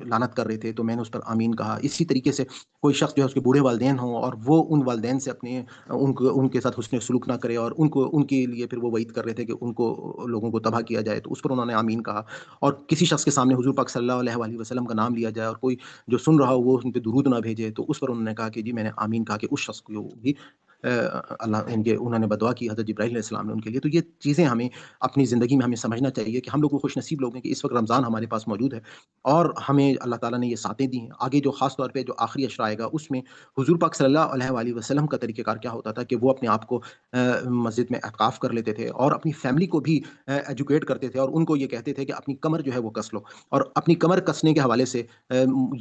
لعنت کر رہے تھے، تو میں نے اس پر آمین کہا۔ اسی طریقے سے کوئی شخص جو ہے اس کے بوڑھے والدین ہوں اور وہ ان والدین سے اپنے ان کے ساتھ حسن سلوک نہ کرے، اور ان کے لیے پھر وہ وعید کر رہے تھے کہ ان کو لوگوں کو تباہ کیا جائے، تو اس پر انہوں نے آمین کہا۔ اور کسی شخص کے سامنے حضور پاک صلی اللہ علیہ وآلہ وسلم کا نام لیا جائے اور کوئی جو سن رہا ہو وہ ان پہ درود نہ بھیجے، تو اس پر انہوں نے کہا کہ جی میں نے آمین کہا کہ اس شخص کو بھی اللہ انہوں نے بدعا کی حضرت جبرائیل علیہ السلام نے ان کے لیے. تو یہ چیزیں ہمیں اپنی زندگی میں ہمیں سمجھنا چاہیے کہ ہم لوگ وہ خوش نصیب لوگ ہیں کہ اس وقت رمضان ہمارے پاس موجود ہے اور ہمیں اللہ تعالیٰ نے یہ ساتیں دی ہیں. آگے جو خاص طور پہ جو آخری عشرہ آئے گا اس میں حضور پاک صلی اللہ علیہ وآلہ وسلم کا طریقہ کار کیا ہوتا تھا کہ وہ اپنے آپ کو مسجد میں اعتکاف کر لیتے تھے اور اپنی فیملی کو بھی ایجوکیٹ کرتے تھے اور ان کو یہ کہتے تھے کہ اپنی کمر جو ہے وہ کس لو. اور اپنی کمر کسنے کے حوالے سے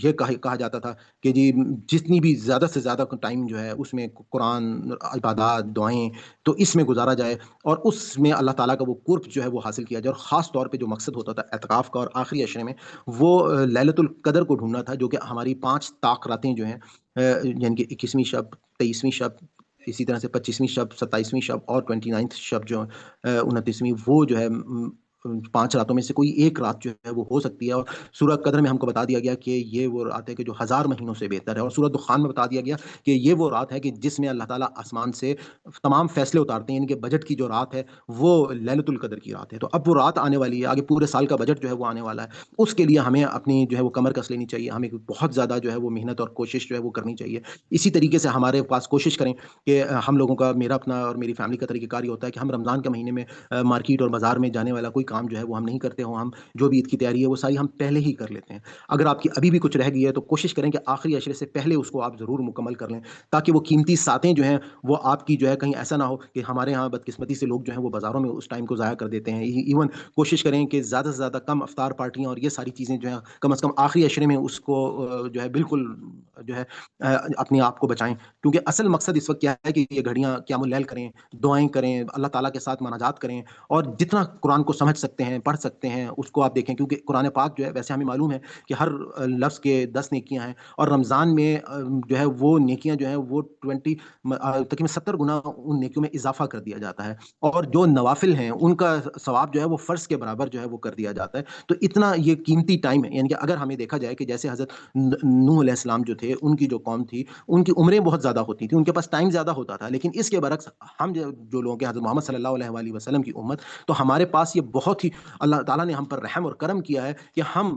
یہ کہا جاتا تھا کہ جی جتنی بھی زیادہ سے زیادہ ٹائم جو ہے اس میں قرآن، عبادات، دعائیں تو اس میں گزارا جائے اور اس میں اللہ تعالیٰ کا وہ قرب جو ہے وہ حاصل کیا جائے. اور خاص طور پہ جو مقصد ہوتا تھا اعتکاف کا اور آخری عشرے میں وہ لیلۃ القدر کو ڈھونڈنا تھا، جو کہ ہماری 5 طاق راتیں جو ہیں یعنی کہ 21ویں شب، 23ویں شب، اسی طرح سے 25ویں شب، 27ویں شب اور 29 شب جو 29ویں، وہ جو ہے 5 راتوں میں سے کوئی ایک رات جو ہے وہ ہو سکتی ہے. اور سورہ قدر میں ہم کو بتا دیا گیا کہ یہ وہ رات ہے کہ جو 1000 مہینوں سے بہتر ہے. اور سورہ دخان میں بتا دیا گیا کہ یہ وہ رات ہے کہ جس میں اللہ تعالیٰ آسمان سے تمام فیصلے اتارتے ہیں، یعنی کہ بجٹ کی جو رات ہے وہ لیلۃ القدر کی رات ہے. تو اب وہ رات آنے والی ہے، آگے پورے سال کا بجٹ جو ہے وہ آنے والا ہے. اس کے لیے ہمیں اپنی جو ہے وہ کمر کس لینی چاہیے، ہمیں بہت زیادہ جو ہے وہ محنت اور کوشش جو ہے وہ کرنی چاہیے. اسی طریقے سے ہمارے پاس کوشش کریں کہ ہم لوگوں کا، میرا اپنا اور میری فیملی کا طریقہ کار یہ ہوتا ہے کہ ہم رمضان کے مہینے میں مارکیٹ اور بازار میں جانے والا کوئی کام جو ہے وہ ہم نہیں کرتے ہوں. ہم جو بھی عید کی تیاری ہے وہ ساری ہم پہلے ہی کر لیتے ہیں. اگر آپ کی ابھی بھی کچھ رہ گئی ہے تو کوشش کریں کہ آخری عشرے سے پہلے اس کو آپ ضرور مکمل کر لیں، تاکہ وہ قیمتی ساتیں جو ہیں وہ آپ کی جو ہے کہیں ایسا نہ ہو کہ ہمارے ہاں بدقسمتی سے لوگ جو ہیں وہ بازاروں میں اس ٹائم کو ضائع کر دیتے ہیں. ایون کوشش کریں کہ زیادہ سے زیادہ کم افطار پارٹیاں اور یہ ساری چیزیں جو ہیں کم از کم آخری عشرے میں اس کو جو ہے بالکل جو ہے اپنے آپ کو بچائیں. کیونکہ اصل مقصد اس وقت کیا ہے کہ یہ گھڑیاں قیام اللیل کریں، دعائیں کریں، اللہ تعالیٰ کے ساتھ مناجات کریں اور جتنا قرآن کو سمجھ سکتے ہیں، پڑھ سکتے ہیں اس کو آپ دیکھیں. کیونکہ قرآن پاک جو ہے ویسے ہمیں معلوم ہے کہ ہر لفظ کے 10 نیکیاں ہیں اور رمضان میں جو ہے وہ نیکیاں جو ہیں وہ 20 تقریباً 70 گنا ان نیکیوں میں اضافہ کر دیا جاتا ہے. اور جو نوافل ہیں ان کا ثواب جو ہے وہ فرض کے برابر جو ہے وہ کر دیا جاتا ہے. تو اتنا یہ قیمتی ٹائم ہے. یعنی کہ اگر ہمیں دیکھا جائے کہ جیسے حضرت نوح علیہ السلام جو تھے، ان کی جو قوم تھی ان کی عمریں بہت زیادہ ہوتی تھیں، ان کے پاس ٹائم زیادہ ہوتا تھا. لیکن اس کے برعکس ہم جو لوگ ہیں حضرت محمد صلی اللہ علیہ وآلہ وسلم کی امت، تو ہمارے پاس یہ بہت ہی اللہ تعالیٰ نے ہم پر رحم اور کرم کیا ہے کہ ہم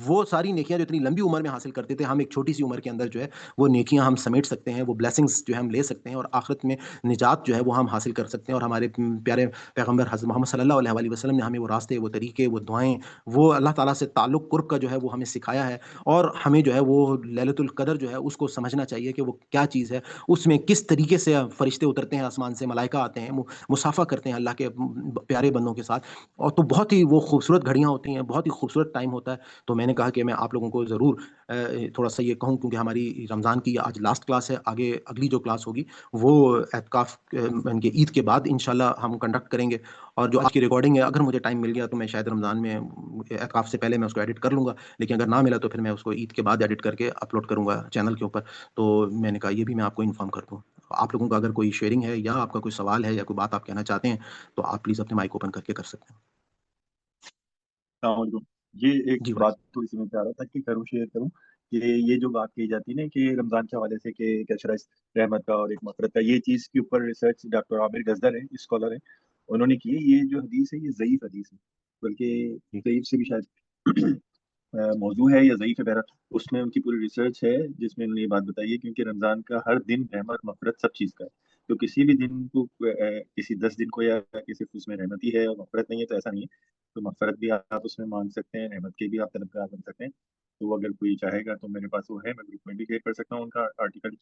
وہ ساری نیکیاں جو اتنی لمبی عمر میں حاصل کرتے تھے، ہم ایک چھوٹی سی عمر کے اندر جو ہے وہ نیکیاں ہم سمیٹ سکتے ہیں، وہ بلیسنگز جو ہے ہم لے سکتے ہیں اور آخرت میں نجات جو ہے وہ ہم حاصل کر سکتے ہیں. اور ہمارے پیارے پیغمبر حضرت محمد صلی اللہ علیہ وآلہ وسلم نے ہمیں وہ راستے، وہ طریقے، وہ دعائیں، وہ اللہ تعالیٰ سے تعلق قرب کا جو ہے وہ ہمیں سکھایا ہے. اور ہمیں جو ہے وہ لیلۃ القدر جو ہے اس کو سمجھنا چاہیے کہ وہ کیا چیز ہے، اس میں کس طریقے سے فرشتے اترتے ہیں آسمان سے، ملائکہ آتے ہیں، مصافہ کرتے ہیں اللہ کے پیارے بندوں کے ساتھ. اور تو بہت ہی وہ خوبصورت گھڑیاں ہوتی ہیں، بہت ہی خوبصورت ٹائم ہوتا ہے. تو میں نے کہا کہ میں آپ لوگوں کو ضرور تھوڑا سا یہ کہوں، کیونکہ ہماری رمضان کی آج لاسٹ کلاس ہے. آگے اگلی جو کلاس ہوگی وہ اعتکاف یعنی کہ عید کے بعد انشاءاللہ ہم کنڈکٹ کریں گے. اور جو آج کی ریکارڈنگ ہے اگر مجھے ٹائم مل گیا تو میں شاید رمضان میں اعتکاف سے پہلے میں اس کو ایڈٹ کر لوں گا، لیکن اگر نہ ملا تو پھر میں اس کو عید کے بعد ایڈٹ کر کے اپلوڈ کروں گا چینل کے اوپر. تو میں نے کہا یہ بھی میں آپ کو انفارم کر دوں. آپ لوگوں کا اگر کوئی شیئرنگ ہے یا آپ کا کوئی سوال ہے یا کوئی بات آپ کہنا چاہتے ہیں تو آپ پلیز اپنے مائک اوپن کر کے کر سکتے ہیں. السلام علیکم. یہ ایک جی بات بھائی. تو اس میں چاہ رہا تھا کہ کروں، شیئر کروں کہ یہ جو بات کی جاتی ہے نا کہ رمضان کے حوالے سے کہ ایک عشرہ رحمت کا اور ایک مغفرت کا، یہ چیز کے اوپر ریسرچ ڈاکٹر عامر گزدر ہیں، اسکالر ہیں، انہوں نے کی ہے. یہ جو حدیث ہے یہ ضعیف حدیث ہے، بلکہ جی ضعیف سے بھی شاید موضوع ہے یا ضعیف ہے. بہرحال اس میں ان کی پوری ریسرچ ہے جس میں انہوں نے یہ بات بتائی ہے، کیونکہ رمضان کا ہر دن رحمت مغفرت سب چیز کا ہے. تو کسی بھی دن کو کسی 10 دن کو یا کسی اس میں رحمت ہی ہے اور مغفرت نہیں ہے تو ایسا نہیں ہے. تو مغفرت بھی آپ اس میں مانگ سکتے ہیں، رحمت کے بھی آپ طلبگار بن سکتے ہیں. تو وہ اگر کوئی چاہے گا تو میرے پاس وہ ہے، میں گروپ میں بھی شیئر کر سکتا ہوں، ان کا آرٹیکل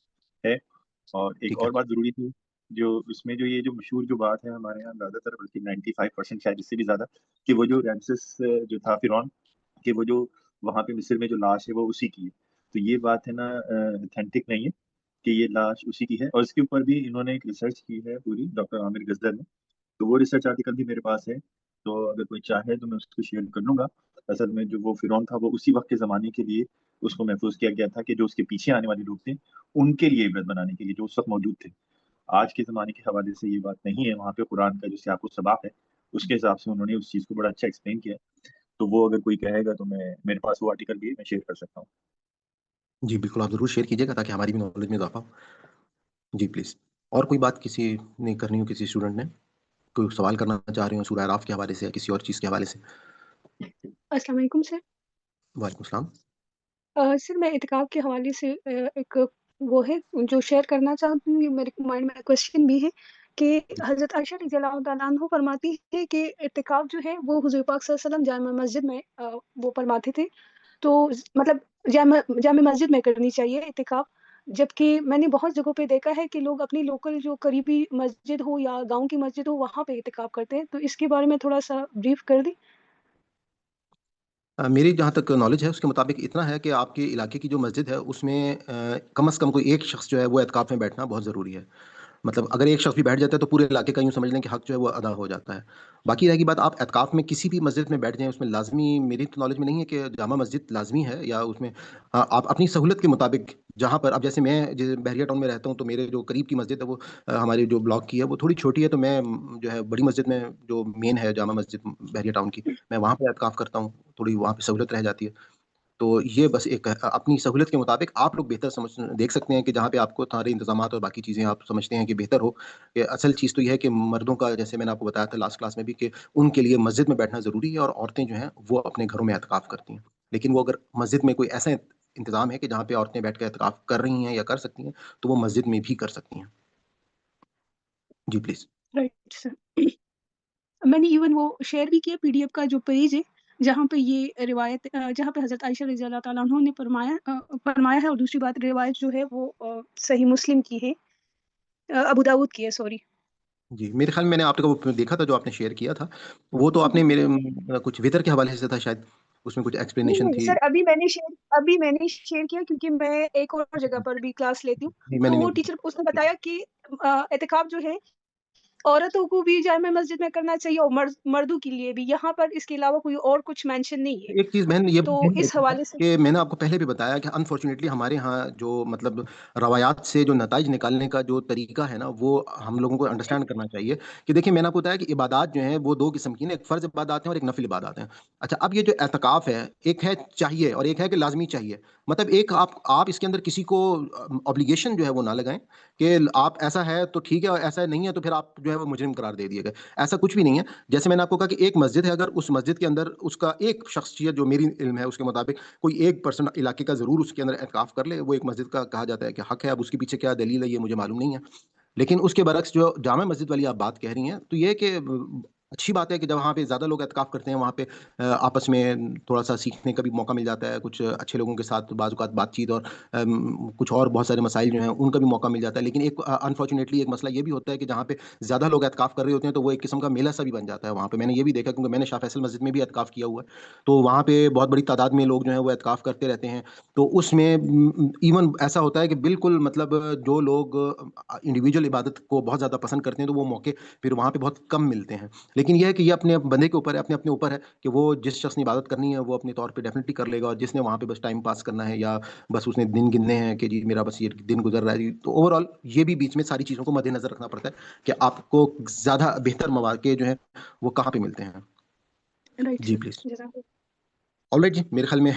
ہے. اور ایک ٹھیک ہے. اور بات ضروری تھی، جو اس میں جو یہ جو مشہور جو بات ہے ہمارے یہاں زیادہ تر، بلکہ 95% شاید اس سے بھی زیادہ، کہ وہ جو رامسس جو تھا فرعون، کہ وہ جو وہاں پہ مصر میں جو لاش ہے وہ اسی کی ہے. تو یہ بات ہے نا اتھینٹک نہیں ہے کہ یہ لاش اسی کی ہے. اور اس کے اوپر بھی انہوں نے ایک ریسرچ کی ہے پوری، ڈاکٹر عامر گزدر نے. تو وہ ریسرچ آرٹیکل بھی میرے پاس ہے، تو اگر کوئی چاہے تو میں اس کو شیئر کر لوں گا. اصل میں جو وہ فرعون تھا وہ اسی وقت کے زمانے کے لیے اس کو محفوظ کیا گیا تھا کہ جو اس کے پیچھے آنے والے لوگ تھے ان کے لیے عبرت بنانے کے لیے، جو اس وقت موجود تھے. آج کے زمانے کے حوالے سے یہ بات نہیں ہے. وہاں پہ قرآن کا جو سیاق و سباق ہے اس کے حساب سے انہوں نے اس چیز کو بڑا اچھا ایکسپلین کیا. تو وہ اگر کوئی کہے گا تو میرے پاس وہ آرٹیکل بھی ہے، میں شیئر کر سکتا ہوں. جی بالکل، آپ ضرور شیئر کیجیے گا تاکہ ہماری بھی نالج میں اضافہ ہو. جی پلیز. اور کوئی بات کسی نے کرنی ہو، کسی اسٹوڈنٹ نے کوئی سوال کرنا چاہ رہے ہو سورہ اعراف کے حوالے سے یا کسی اور چیز کے حوالے سے؟ السلام علیکم سر. وعلیکم السلام. سر میں اعتکاف کے حوالے سے ایک وہ ہے جو شیئر کرنا چاہتی ہوں، میرے مائنڈ میں کوشچن بھی ہے کہ حضرت عائشہ رضی اللہ تعالیٰ عنہ فرماتی ہے کہ اعتکاف جو ہے وہ حضور پاک صلی اللہ علیہ وسلم جامع مسجد میں وہ فرماتے تھے، تو مطلب جامع مسجد میں کرنی چاہیے اعتکاف، جبکہ میں نے بہت جگہوں پہ دیکھا ہے کہ لوگ اپنی لوکل جو قریبی مسجد ہو یا گاؤں کی مسجد ہو وہاں پہ اعتکاف کرتے ہیں، تو اس کے بارے میں تھوڑا سا بریف کر دیں۔ میری جہاں تک نالج ہے اس کے مطابق اتنا ہے کہ آپ کے علاقے کی جو مسجد ہے اس میں کم از کم کوئی ایک شخص جو ہے وہ اعتکاف میں بیٹھنا بہت ضروری ہے. مطلب اگر ایک شخص بھی بیٹھ جاتا ہے تو پورے علاقے کا یوں سمجھ لیں کہ حق جو ہے وہ ادا ہو جاتا ہے. باقی رہے گی بات آپ اعتکاف میں کسی بھی مسجد میں بیٹھ جائیں، اس میں لازمی میری تو نالج میں نہیں ہے کہ جامع مسجد لازمی ہے یا اس میں آپ اپنی سہولت کے مطابق جہاں پر اب جیسے میں بحریہ ٹاؤن میں رہتا ہوں تو میرے جو قریب کی مسجد ہے وہ ہماری جو بلاک کی ہے وہ تھوڑی چھوٹی ہے، تو میں جو ہے بڑی مسجد میں جو مین ہے جامع مسجد بحریہ ٹاؤن کی میں وہاں پہ اعتکاف کرتا ہوں، تھوڑی وہاں پہ سہولت رہ جاتی ہے. تو یہ بس ایک اپنی سہولت کے مطابق آپ لوگ بہتر دیکھ سکتے ہیں کہ جہاں پہ آپ کو سارے انتظامات اور باقی چیزیں آپ سمجھتے ہیں کہ بہتر ہو. کہ اصل چیز تو یہ ہے کہ مردوں کا جیسے میں نے آپ کو بتایا تھا لاسٹ کلاس میں بھی کہ ان کے لیے مسجد میں بیٹھنا ضروری ہے اور عورتیں جو ہیں وہ اپنے گھروں میں اعتکاف کرتی ہیں. لیکن وہ اگر مسجد میں کوئی ایسا انتظام ہے کہ جہاں پہ عورتیں بیٹھ کے اعتکاف کر رہی ہیں یا کر سکتی ہیں تو وہ مسجد میں بھی کر سکتی ہیں. جی پلیز. رائٹ سر، میں نے ایون وہ شیئر بھی کیا پی ڈی ایف کا جو پیج ہے جہاں پہ یہ روایت جہاں پہ حضرت عائشہ رضی اللہ تعالیٰ عنہ نے فرمایا ہے، اور دوسری بات روایت جو ہے وہ صحیح مسلم کی ہے، ابو داؤد کی ہے، سوری. جی میرے خیال میں نے آپ کو دیکھا تھا جو آپ نے شیئر کیا تھا وہ تو آپ نے میرے کچھ وطر کے حوالے سے تھا شاید، اس میں کچھ ایکسپلینیشن نہیں تھی. سر، ابھی میں نے شیئر کیا کیونکہ میں ایک اور جگہ پر بھی کلاس لیتی ہوں، جی میں تو نے وہ نہیں ٹیچر اس نے بتایا کہ اعتکاف جو ہے عورتوں کو بھی جامع مسجد میں کرنا چاہیے اور مردوں کے لیے بھی، یہاں پر اس کے علاوہ کوئی اور کچھ مینشن نہیں ہے. ایک چیز بہن یہ تو اس حوالے سے کہ میں نے آپ کو پہلے بھی بتایا کہ انفارچونیٹلی ہمارے ہاں جو مطلب روایات سے جو نتائج نکالنے کا جو طریقہ ہے نا وہ ہم لوگوں کو انڈرسٹینڈ کرنا چاہیے. کہ دیکھیں میں نے آپ کو بتایا کہ عبادات جو ہیں وہ دو قسم کی ہیں، ایک فرض عبادات ہیں اور ایک نفل عبادات ہیں. اچھا اب یہ جو اعتکاف ہے ایک ہے چاہیے اور ایک ہے کہ لازمی چاہیے. مطلب ایک آپ اس کے اندر کسی کو obligation جو ہے وہ نہ لگائیں کہ آپ ایسا ہے تو ٹھیک ہے اور ایسا نہیں ہے تو پھر آپ جو ہے وہ مجرم قرار دے دیے گئے. ایسا کچھ بھی نہیں ہے. جیسے میں نے آپ کو کہا کہ ایک مسجد ہے، اگر اس مسجد کے اندر اس کا ایک شخصیت جو میری علم ہے اس کے مطابق کوئی ایک پرسن علاقے کا ضرور اس کے اندر اعتکاف کر لے، وہ ایک مسجد کا کہا جاتا ہے کہ حق ہے. اب اس کے پیچھے کیا دلیل ہے یہ مجھے معلوم نہیں ہے. لیکن اس کے برعکس جو جامع مسجد والی آپ بات کہہ رہی ہیں تو یہ کہ اچھی بات ہے کہ جب وہاں پہ زیادہ لوگ اعتکاف کرتے ہیں وہاں پہ آپس میں تھوڑا سا سیکھنے کا بھی موقع مل جاتا ہے، کچھ اچھے لوگوں کے ساتھ بعض اوقات بات چیت اور کچھ اور بہت سارے مسائل جو ہیں ان کا بھی موقع مل جاتا ہے. لیکن ایک انفارچونیٹلی ایک مسئلہ یہ بھی ہوتا ہے کہ جہاں پہ زیادہ لوگ اعتکاف کر رہے ہوتے ہیں تو وہ ایک قسم کا میلہ سا بھی بن جاتا ہے وہاں پہ. میں نے یہ بھی دیکھا کیونکہ میں نے شاہ فیصل مسجد میں بھی اعتکاف کیا ہوا ہے، تو وہاں پہ بہت بڑی تعداد میں لوگ جو ہیں وہ اعتکاف کرتے رہتے ہیں. تو اس میں ایون ایسا ہوتا ہے کہ بالکل مطلب جو لوگ انڈیویجول عبادت کو بہت زیادہ پسند کرتے ہیں تو وہ موقع پھر وہاں پہ بہت کم ملتے ہیں. لیکن یہ ہے کہ یہ اپنے بندے کے اوپر ہے، اپنے اوپر ہے کہ وہ جس شخص نے عبادت کرنی ہے وہ اپنے طور پہ ڈیفینیٹلی کر لے گا، اور جس نے وہاں پہ بس ٹائم پاس کرنا ہے یا بس اس نے دن گننے ہیں کہ جی میرا بس یہ دن گزر رہا ہے. تو اوور آل یہ بھی بیچ میں ساری چیزوں کو مد نظر رکھنا پڑتا ہے کہ آپ کو زیادہ بہتر مواقع جو ہیں وہ کہاں پہ ملتے ہیں. رائٹ جی سر، پلیز. جزاک اللہ. آلرائٹ جی میرے خیال میں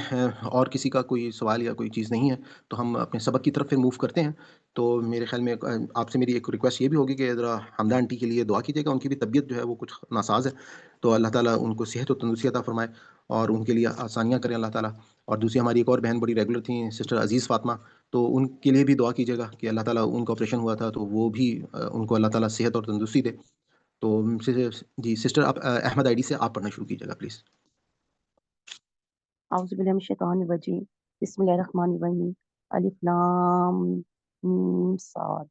اور کسی کا کوئی سوال یا کوئی چیز نہیں ہے تو ہم اپنے سبق کی طرف پھر موو کرتے ہیں. تو میرے خیال میں آپ سے میری ایک ریکویسٹ یہ بھی ہوگی کہ ذرا حمدہ آنٹی کے لیے دعا کیجیے گا، ان کی بھی طبیعت جو ہے وہ کچھ ناساز ہے، تو اللہ تعالیٰ ان کو صحت و تندرستی عطا فرمائے اور ان کے لیے آسانیاں کریں اللہ تعالیٰ. اور دوسری ہماری ایک اور بہن بڑی ریگولر تھیں سسٹر عزیز فاطمہ، تو ان کے لیے بھی دعا کیجیے گا کہ اللہ تعالیٰ ان کا آپریشن ہوا تھا تو وہ بھی ان کو اللہ تعالیٰ صحت اور تندرستی دے. تو جی سسٹر آپ احمد آئی ڈی سے آپ پڑھنا شروع کیجیے گا پلیز. اعوذ باللہ من الشیطان الرجیم، بسم اللہ الرحمن الرحیم. الف لام میم صاد،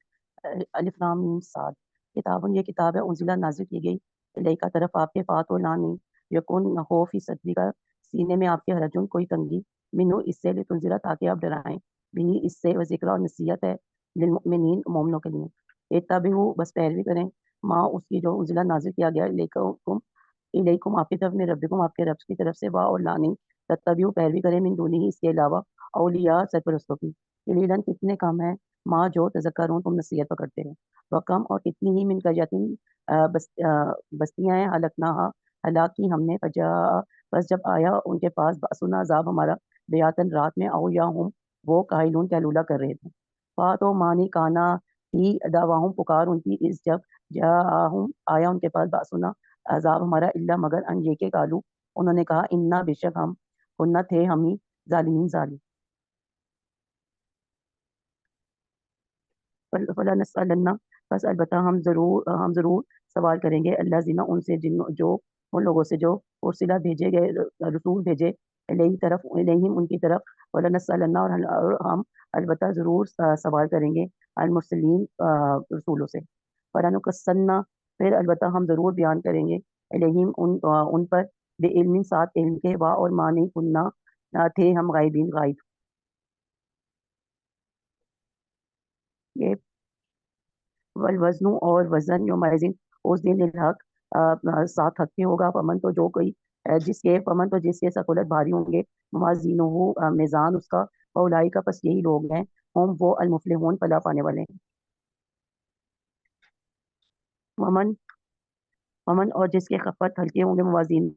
الف لام میم صاد. کتاب، یہ کتاب ہے انزلہ نازل کی گئی الیکا طرف آپ کے، فات و لانی یکون ہو فی صدری کا، سینے میں آپ کے حرجن کوئی تنگی، منو اس سے لتنذرا تاکہ آپ ڈرائیں، بھی اس سے و ذکر اور نصیحت ہے للمؤمنین مومنوں کے لیے. اتبعوا بس پیروی کریں، ماں اس کی جو انزلہ نازل کیا گیا الیکم آپ کی طرف میں ربکم آپ کے رب کی طرف سے، وا اور لانی تتبعوا پیروی کریں من دونہی اس کے علاوہ اولیاء سرپرستوں کی، قلیلاً کتنے کم ہیں ماں جو تذکرون تم نصیحت پکڑتے ہیں، وکم اور کتنی ہی من قریۃ بستیاں ہیں ہلکناہا ہلاک کی ہم نے، بس جب آیا ان کے پاس باسنا عذاب ہمارا بیاتن رات میں، او یا ہم وہ قائلون کہلولہ کر رہے تھے. فاتو مانی کانا ہی دعواہم پکار ان کی اس جب جاءہم آیا ان کے پاس باسنا عذاب ہمارا، اللہ مگر ان یہ کہ قالو انہوں نے کہا انا بے شک ہم کنہ تھے ہم ہی ظالمین ظالم. فلا نسألن، بس البتہ ہم ضرور سوال کریں گے اللہ زینا ان سے ان لوگوں سے جو ارسلہ بھیجے گئے رسول بھیجے الیہم ان کی طرف، ولا نسألن اور ہم البتہ ضرور سوال کریں گے المرسلین رسولوں سے، فلا نقصن، پھر البتہ ہم ضرور بیان کریں گے الیہم ان پر بعلم، ساتھ علم کے، وا اور ما نہیں کننا تھے ہم غائبین غائب. یہ والوزن اور وزن یومئذ اس دن الحق ساتھ حق کے ہوگا، فمن تو جس کے ثقلت بھاری ہوں گے موازینہ میزان اس کا، اولائی کا پس یہی لوگ ہیں ہم وہ المفلحون فلاح پانے والے ہیں. ومن اور جس کے خفت ہلکے ہوں گے موازین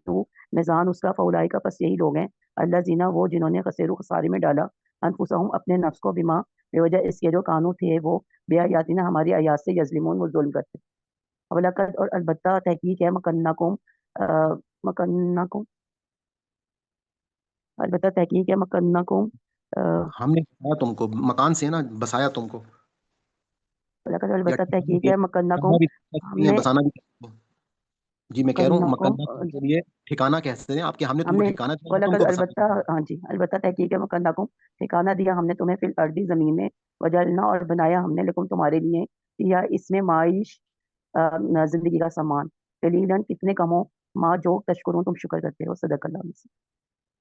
میزان اس کا، فولائی کا پس یہی لوگ ہیں اللہ زینا وہ جنہوں نے خسارے میں ڈالا انفسہم اپنے نفس کو، بما بے وجہ اس کے جو کانوں تھے وہ بے آیاتنا ہماری آیات سے یظلمون وہ ظلم کرتے. ولقد اور البتہ تحقیق ہے مکنناکم البتہ تحقیق ہے مکنناکم ہم نے بسایا تم کو، مکان سے نا بسایا تم کو، ولقد یا البتہ تحقیق ہے مکنناکم کرنا بھی ہم ہیں، نے بسانا بھی کہتے ہیں. جی میں کہہ رہا ہوں مکنناکم مکنا کے لیے ٹھکانہ کہتے ہیں آپ کے، ہم نے تم ہم کو نے ٹھکانہ دیا یا تم ولقد کو بسایا. البتہ ہاں جی البتہ تحقیق ہے مکنناکم ٹھکانہ دیا ہم نے تمہیں فی الارض زمین میں، وجعلنا اور بنایا ہم نے لکم تمہارے لیے یا اس میں معیش زندگی کا سامان، قلیلاً کتنے کم ہو ما جو تشکرون تم شکر کرتے ہو. صدق اللہ علیہ.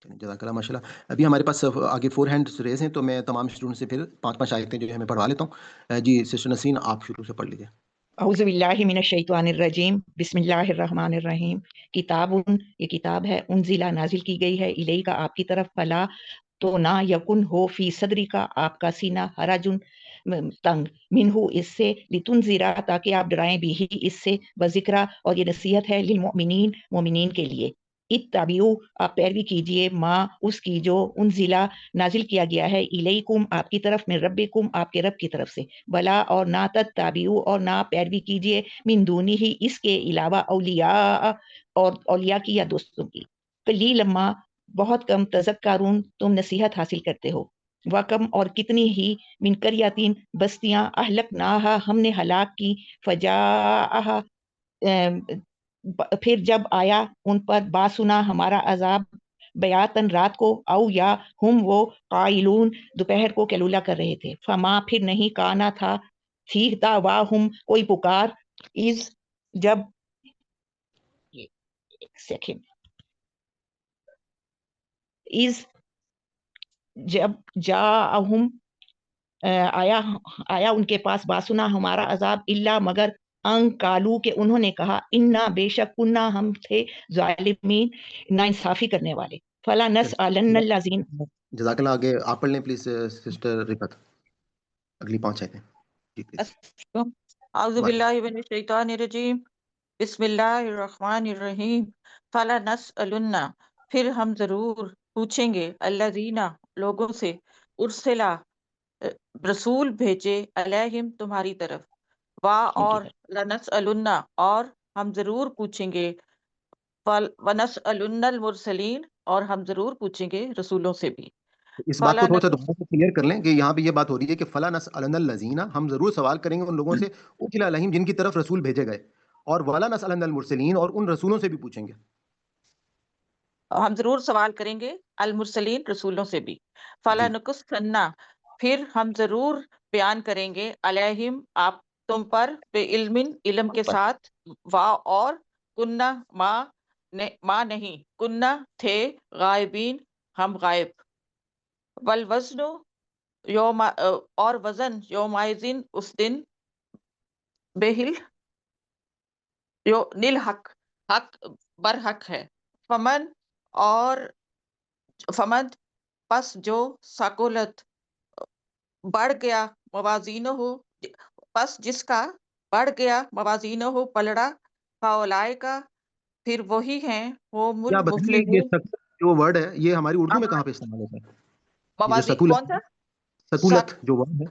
جزاک اللہ ماشاء اللہ. ابھی ہمارے پاس آگے 4 ہینڈز ریز ہیں، تو میں تمام اسٹوڈنٹ سے پھر 5 آیتیں جو ہے میں پڑھوا لیتا ہوں. جی سسٹر نسرین آپ شروع سے پڑھ لیجیے. اعوذ باللہ من الشیطان الرجیم، بسم اللہ الرحمن الرحیم. کتابن، یہ کتاب ہے، انزلہ نازل کی گئی ہے، الیک آپ کی طرف، فلا تو نہ یکن ہو فی صدری کا آپ کا سینہ حرجن تنگ، منہ اس سے، لتنذرا تاکہ آپ ڈرائیں بھی اس سے، وذکرہ اور یہ نصیحت ہے، للمؤمنین مومنین کے لیے. اتبعوا آپ پیروی کیجئے، ما اس کی جو انزلہ نازل کیا گیا ہے، الیکم آپ کی طرف، من ربکم آپ کے رب کی طرف سے، ولا اور نہ تتبعوا اور نہ پیروی کیجئے، من دونہ اس کے علاوہ، اولیاء اور اولیاء کی یا دوستوں کی، قلیلا بہت کم، تذکرون تم نصیحت حاصل کرتے ہو. وکم اور کتنی ہی، من قریاتین بستیاں، اہلکناہا ہم نے ہلاک کی، فجاءہا پھر جب آیا ان پر، باسنا ہمارا عذاب، بیاتن رات کو، او یا ہم وہ قائلون دوپہر کو کیلولا کر رہے تھے، فما پھر نہیں، کانا تھا تھی دعواہم کوئی پکار، از جب ایک سیکنڈ، از جب جاءہم آیا ان کے پاس، باسنا ہمارا عذاب، اللہ مگر، ان کالو کہ انہوں نے کہا، انا بے شک، کنا ہم تھے، ظالمین ناانصافی کرنے والے. فلا نسألن الذین. جزاک اللہ. آگے آپ پڑھ لیں پلیز سسٹر رفت، اگلی 5 آیتیں. جی پلیز. اعوذ باللہ من الشیطان الرجیم، بسم اللہ الرحمن الرحیم. فلا نسألن پھر ہم ضرور پوچھیں گے، الذین لوگوں سے، ارسلا رسول بھیجے، علیہم تمہاری طرف، وا اور لنسألن اور ہم ضرور پوچھیں گے، ونسألن المرسلین اور ہم ضرور پوچھیں گے رسولوں سے بھی. اس بات کو تھوڑا سا دوبارہ سے کلیئر کر لیں کہ یہاں پہ یہ بات ہو رہی ہے کہ فلا نسألن الذین، ہم ضرور سوال کریں گے ان لوگوں سے، ارسل علیہم جن کی طرف رسول بھیجے گئے، اور ولا نسألن المرسلین اور ان رسولوں سے بھی پوچھیں گے. ہم ضرور سوال کریں گے المرسلین رسولوں سے بھی. فلا نقصنا پھر ہم ضرور بیان کریں گے، علیہم آپ تم پر، بعلم علم کے ساتھ، وا اور کنہ ما نہیں، کنہ تھے، غائبین ہم غائب. والوزن یوم اور وزن، یومئذ اس دن، بہل نیل حق حق برحق ہے. فمن اور فمن پس جو، ثقلت بڑھ گیا، موازینہ ہو پس جس کا بڑھ گیا، موازینہ ہو پلڑا، فاولائے کا پھر وہی ہیں، وہ کیا بتائیے یہ المفلحون. جو ورڈ ہے یہ ہماری اردو میں کہاں پہ استعمال ہوتا ہے؟ یہ جو موازی کون سا؟ سکولت جو ورڈ ہے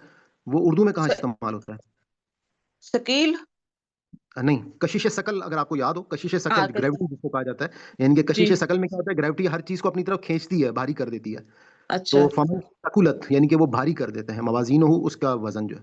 وہ اردو میں کہاں استعمال ہوتا ہے؟ ثقیل نہیں، کشش ثقل اگر آپ کو یاد ہو، کشش ثقل گریوٹی جس کو کہا جاتا ہے، یعنی کہ جی کشش ثقل میں کیا ہوتا ہے، گریوٹی ہر چیز کو اپنی طرف کھینچتی ہے، بھاری کر دیتی ہے. اچھا تو فمن ثقلت یعنی کہ وہ بھاری کر دیتے ہیں، موازین ہو اس کا وزن جو ہے.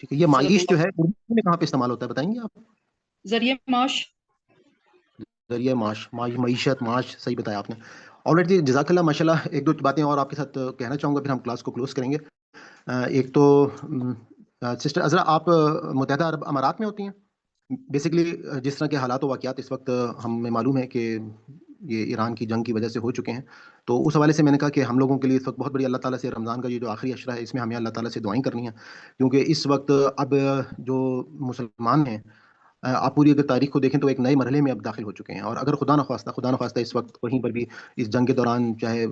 ٹھیک ہے. یہ معیش جو ہے اردو میں کہاں پہ استعمال ہوتا ہے بتائیں گے آپ؟ ذریعہ معاش. ذریعہ معاش، معیشت، معاش، صحیح بتایا آپ نے. آلریڈی جی، جزاک اللہ. ماشاء اللہ ایک دو باتیں اور آپ کے ساتھ کہنا چاہوں گا، پھر ہم کلاس کو کلوز کریں گے. ایک تو سسٹر عذرا آپ متحدہ عرب امارات میں ہوتی ہیں. بیسکلی جس طرح کے حالات و واقعات اس وقت ہمیں معلوم ہے کہ یہ ایران کی جنگ کی وجہ سے ہو چکے ہیں، تو اس حوالے سے میں نے کہا کہ ہم لوگوں کے لیے اس وقت بہت بڑی اللہ تعالیٰ سے رمضان کا یہ جو آخری عشرہ ہے اس میں ہمیں اللہ تعالیٰ سے دعائیں کرنی ہیں، کیونکہ اس وقت اب جو مسلمان ہیں آپ پوری اگر تاریخ کو دیکھیں تو ایک نئے مرحلے میں اب داخل ہو چکے ہیں. اور اگر خدا نخواستہ اس وقت کہیں پر بھی اس جنگ کے دوران چاہے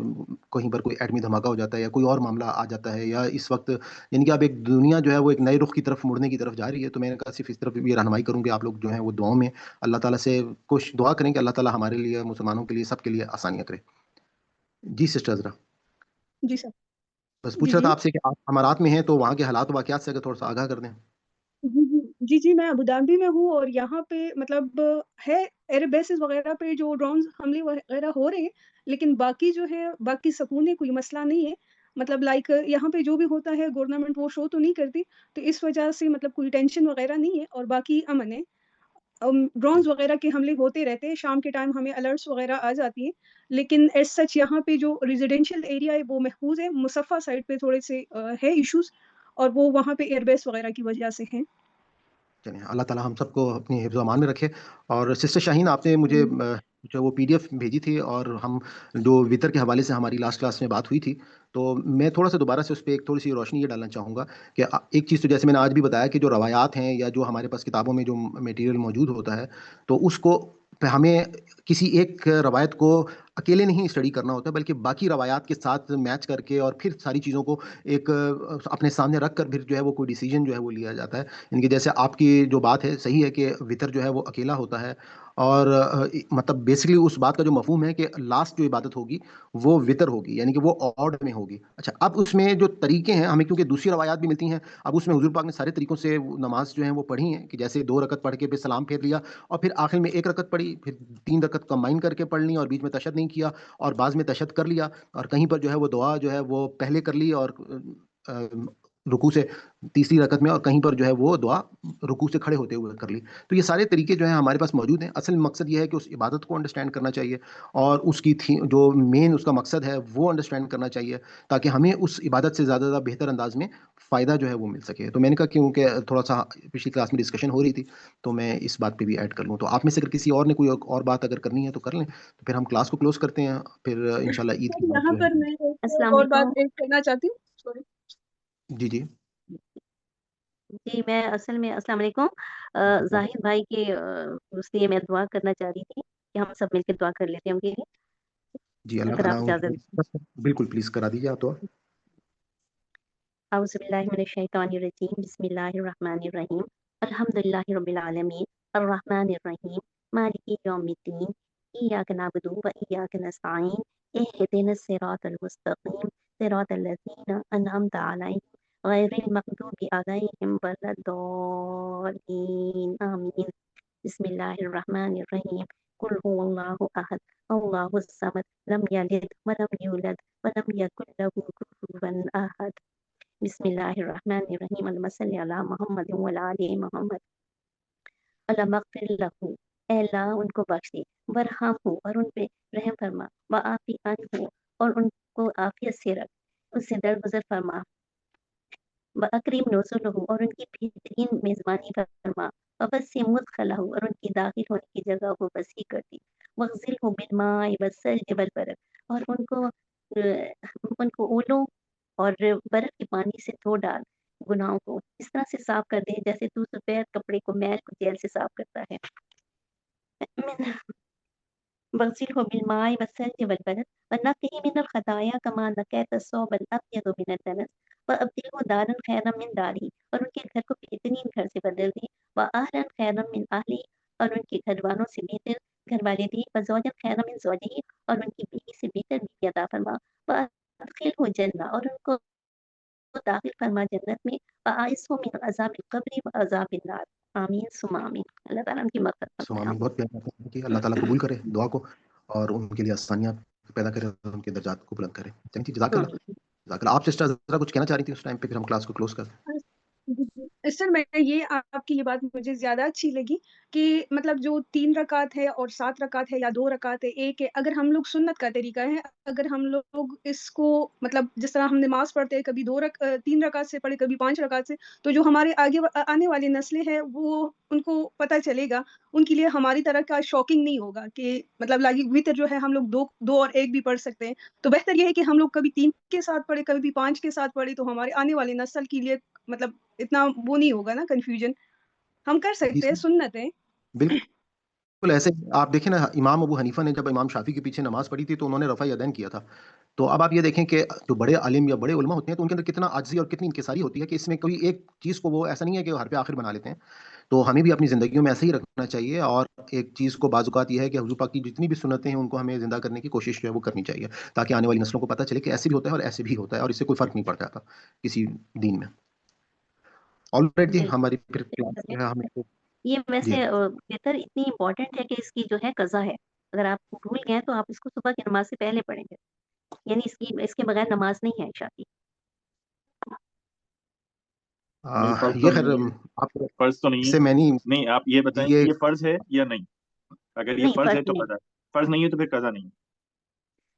کہیں پر کوئی ایٹمی دھماکہ ہو جاتا ہے یا کوئی اور معاملہ آ جاتا ہے، یا اس وقت یعنی کہ اب ایک دنیا جو ہے وہ ایک نئے رخ کی طرف مڑنے کی طرف جا رہی ہے، تو میں نے کہا صرف اس طرف بھی رہنمائی کروں کہ آپ لوگ جو ہیں وہ دعاؤں میں اللہ تعالیٰ سے کچھ دعا کریں کہ اللہ تعالیٰ ہمارے لیے، مسلمانوں کے لیے، سب کے لیے آسانیاں کرے. جی سسٹر عذرا، جی سر. بس پوچھ جی رہا جی تھا آپ سے کہ آپ امارات میں ہیں تو وہاں کے حالات و واقعات سے اگر تھوڑا سا آگاہ کر دیں. جی میں ابو دھابی میں ہوں، اور یہاں پہ مطلب ہے ایئر بیسز وغیرہ پہ جو ڈرونز حملے وغیرہ ہو رہے ہیں، لیکن باقی جو ہے باقی سکون ہے، کوئی مسئلہ نہیں ہے. مطلب لائک یہاں پہ جو بھی ہوتا ہے گورنمنٹ وہ شو تو نہیں کرتی، تو اس وجہ سے مطلب کوئی ٹینشن وغیرہ نہیں ہے، اور باقی امن ہے. ڈرونز وغیرہ کے حملے ہوتے رہتے ہیں، شام کے ٹائم ہمیں الرٹس وغیرہ آ جاتی ہیں، لیکن ایز سچ یہاں پہ جو ریزیڈینشیل ایریا ہے وہ محفوظ ہے. مصفہ سائڈ پہ تھوڑے سے ہے ایشوز، اور وہ وہاں پہ ایئر بیس وغیرہ کی وجہ سے ہیں. چلیے اللہ تعالیٰ ہم سب کو اپنی حفظ و امان میں رکھے. اور سسٹر شاہین آپ نے مجھے جو وہ PDF بھیجی تھی، اور ہم جو وطر کے حوالے سے ہماری لاسٹ کلاس میں بات ہوئی تھی، تو میں تھوڑا سا دوبارہ سے اس پہ ایک تھوڑی سی روشنی یہ ڈالنا چاہوں گا کہ ایک چیز تو جیسے میں نے آج بھی بتایا کہ جو روایات ہیں یا جو ہمارے پاس کتابوں میں جو میٹیریل موجود ہوتا ہے، تو اس کو ہمیں کسی ایک روایت کو اکیلے نہیں اسٹڈی کرنا ہوتا، بلکہ باقی روایات کے ساتھ میچ کر کے اور پھر ساری چیزوں کو ایک اپنے سامنے رکھ کر پھر جو ہے وہ کوئی ڈیسیجن جو ہے وہ لیا جاتا ہے. ان کی جیسے آپ کی جو بات ہے صحیح ہے کہ وطر جو ہے وہ اکیلا ہوتا ہے، اور مطلب بیسکلی اس بات کا جو مفہوم ہے کہ لاسٹ جو عبادت ہوگی وہ وطر ہوگی، یعنی کہ وہ آڈ میں ہوگی. اچھا، اب اس میں جو طریقے ہیں ہمیں کیونکہ دوسری روایات بھی ملتی ہیں، اب اس میں حضور پاک نے سارے طریقوں سے نماز جو ہیں وہ پڑھی ہیں، کہ جیسے 2 رکعت پڑھ کے پھر سلام پھیر لیا، اور پھر آخر میں 1 رکعت پڑھی، پھر 3 رکعت کمبائن کر کے پڑھ لی، اور بیچ میں تشہد نہیں کیا، اور بعض میں تشہد کر لیا، اور کہیں پر جو ہے وہ دعا جو ہے وہ پہلے کر لی اور رکوع سے تیسری رکعت میں، اور کہیں پر جو ہے وہ دعا رکوع سے کھڑے ہوتے ہوئے کر لی. تو یہ سارے طریقے جو ہیں ہمارے پاس موجود ہیں. اصل مقصد یہ ہے کہ اس عبادت کو انڈرسٹینڈ کرنا چاہیے، اور اس کی جو مین اس کا مقصد ہے وہ انڈرسٹینڈ کرنا چاہیے، تاکہ ہمیں اس عبادت سے زیادہ بہتر انداز میں فائدہ جو ہے وہ مل سکے. تو میں نے کہا کیونکہ تھوڑا سا پچھلی کلاس میں ڈسکشن ہو رہی تھی تو میں اس بات پہ بھی ایڈ کر لوں. تو آپ میں سے اگر کسی اور نے کوئی اور بات اگر کرنی ہے تو کر لیں، تو پھر ہم کلاس کو کلوز کرتے ہیں. پھر انشاءاللہ عید کی بات یہاں جو ہے. پر میں السلام اور بات علیکم. ایڈ کرنا چاہتی ہوں. سوری. جی جی میں اصل میں السلام علیکم. زاہد بھائی کے اس لیے میں دعا کرنا چاہ رہی تھی کہ ہم سب مل کے دعا کر لیتے ہیں ان کے لیے. جی اللہ اگر آپ تعالیٰ اجازت. بالکل پلیز کرا دیجیے آپ. تو اعوذ باللہ من الشیطان الرجیم، بسم اللہ الرحمن الرحیم، الحمد للہ رب العالمین، الرحمن الرحیم، مالک یوم الدین، ایاک نعبد و ایاک نستعین، اہدنا الصراط المستقیم، صراط الذین انعمت علیہم غیر المغضوب علیہم ولا الضالین، آمین. بسم اللہ الرحمن الرحیم، قل هو اللہ احد اللہ الصمد لم یلد ولم یولد ولم یکن له کفوا احد. بسم اللہ الرحمن الرحیم، اللہم صلی علی محمد وعلی آل محمد. اللہم اغفر لہ، اے اللہ ان کو بخش دے، ورحمہ اور ان پہ رحم فرما، وعافی عنہ اور ان کو عافیت سے رکھ، اس سے درگزر فرما، وَأَكْرِمْ نُزُلَهُ اور ان کی بہترین میزبانی فرما، وَوَسِّعْ مُدْخَلَهُ اور ان کی داخل ہونے کی جگہ کو وسیع کر دی، وَاغْسِلْهُ بِالْمَاءِ وَالثَّلْجِ وَالْبَرَدِ اور ان کو اولوں اور برف کے پانی سے دھو ڈال، گناہوں کو اس طرح سے صاف کر دے جیسے تو سفید کپڑے کو میل کو جیل سے صاف کرتا ہے. وَاغْسِلْهُ بِالْمَاءِ وَالثَّلْجِ وَالْبَرَدِ وَنَقِّهِ مِنَ الْخَطَايَا كَمَا نَقَّيْتَ الثَّوْبَ الْأَبْيَضَ مِنَ الدَّنَسِ وَأَبْدِلْهُ دَارًا خَيْرًا مِنْ دَارِهِ اور ان کے گھر کو بہترین گھر سے بدل دی، وَأَهْلًا خَيْرًا مِنْ أَهْلِهِ اور ان کے گھر والوں سے بہتر گھر والے دی، وَزَوْجًا خَيْرًا مِنْ زَوْجِهِ اور ان کی بیوی سے بہتر بیوی عطا فرما، وَأَدْخِلْهُ الْجَنَّةَ اور ان کو داخل فرما جنت میں، وَأَعِذْهُ مِنْ عَذَابِ الْقَبْرِ وَعَذَابِ النَّارِ. آمین ثم آمین. اللہ تعالیٰ ان کی مغفرت فرمائے. سلام. بہت پیارا بات ہے کہ اللہ تعالیٰ قبول کرے دعا کو اور ان کے لیے آسانیاں پیدا کرے اور ان کے درجات کو بلند کرے. جزاک اللہ. آمین. جزاک اللہ. آپ سسٹر ذرا کچھ کہنا چاہ رہی تھی اس ٹائم پہ، پھر ہم کلاس کو کلوز کرتے ہیں. سر میں یہ آپ کی یہ بات مجھے زیادہ اچھی لگی کہ مطلب جو 3 رکعت ہے اور 7 رکعت ہے یا 2 رکعت ہے ایک ہے، اگر ہم لوگ سنت کا طریقہ ہے، اگر ہم لوگ اس کو مطلب جس طرح ہم نماز پڑھتے ہیں کبھی 3 رکعت سے پڑھے کبھی 5 رکعت سے، تو جو ہمارے آگے آنے والی نسلیں ہیں وہ ان کو پتہ چلے گا، ان کے لیے ہماری طرح کا شاکنگ نہیں ہوگا کہ مطلب وتر جو ہے ہم لوگ 2 اور 1 بھی پڑھ سکتے ہیں. تو بہتر یہ ہے کہ ہم لوگ کبھی 3 کے ساتھ پڑھے کبھی 5 کے ساتھ پڑھے، تو ہمارے آنے والی نسل کے لیے مطلب اتنا وہ نہیں ہوگا نا کنفیوژن. ہم کر سکتے ہیں، سنت ہے. بالکل ایسے آپ دیکھیں نا، امام ابو حنیفہ نے جب امام شافعی کے پیچھے نماز پڑھی تھی تو انہوں نے رفع یدین کیا تھا. تو اب آپ یہ دیکھیں کہ جو بڑے عالم یا بڑے علماء ہوتے ہیں تو ان کے اندر کتنا عاجزی اور کتنی انکساری ہوتی ہے کہ اس میں کوئی ایک چیز کو وہ ایسا نہیں ہے کہ وہ ہر پہ آخر بنا لیتے ہیں. تو ہمیں بھی اپنی زندگیوں میں ایسا ہی رکھنا چاہیے، اور ایک چیز کو بعض اوقات یہ ہے کہ حضور پاک کی جتنی بھی سنتیں ہیں ان کو ہمیں زندہ کرنے کی کوشش جو ہے وہ کرنی چاہیے، تاکہ آنے والی نسلوں کو پتہ چلے کہ ایسے بھی ہوتا ہے اور ایسے بھی ہوتا ہے، اور اس سے کوئی فرق نہیں پڑتا تھا کسی دین میں. آلریڈی بالکل ہماری پھر کلاس جو ہے ہمیں یہ جی ویسے بہتر اتنی امپورٹنٹ ہے کہ اس کی جو ہے قضا ہے. اگر آپ بھول گئے تو آپ اس کو صبح کی نماز سے پہلے پڑھیں گے، یعنی اس کے بغیر نماز نہیں ہے عشاء کی. یہ خیر آپ فرض تو اس سے نہیں میں نہیں آپ یہ بتائیں کہ یہ فرض ہے یا نہیں. اگر یہ نہیں، فرض ہے تو نہیں، قضا، فرض نہیں ہے تو پھر قضا نہیں.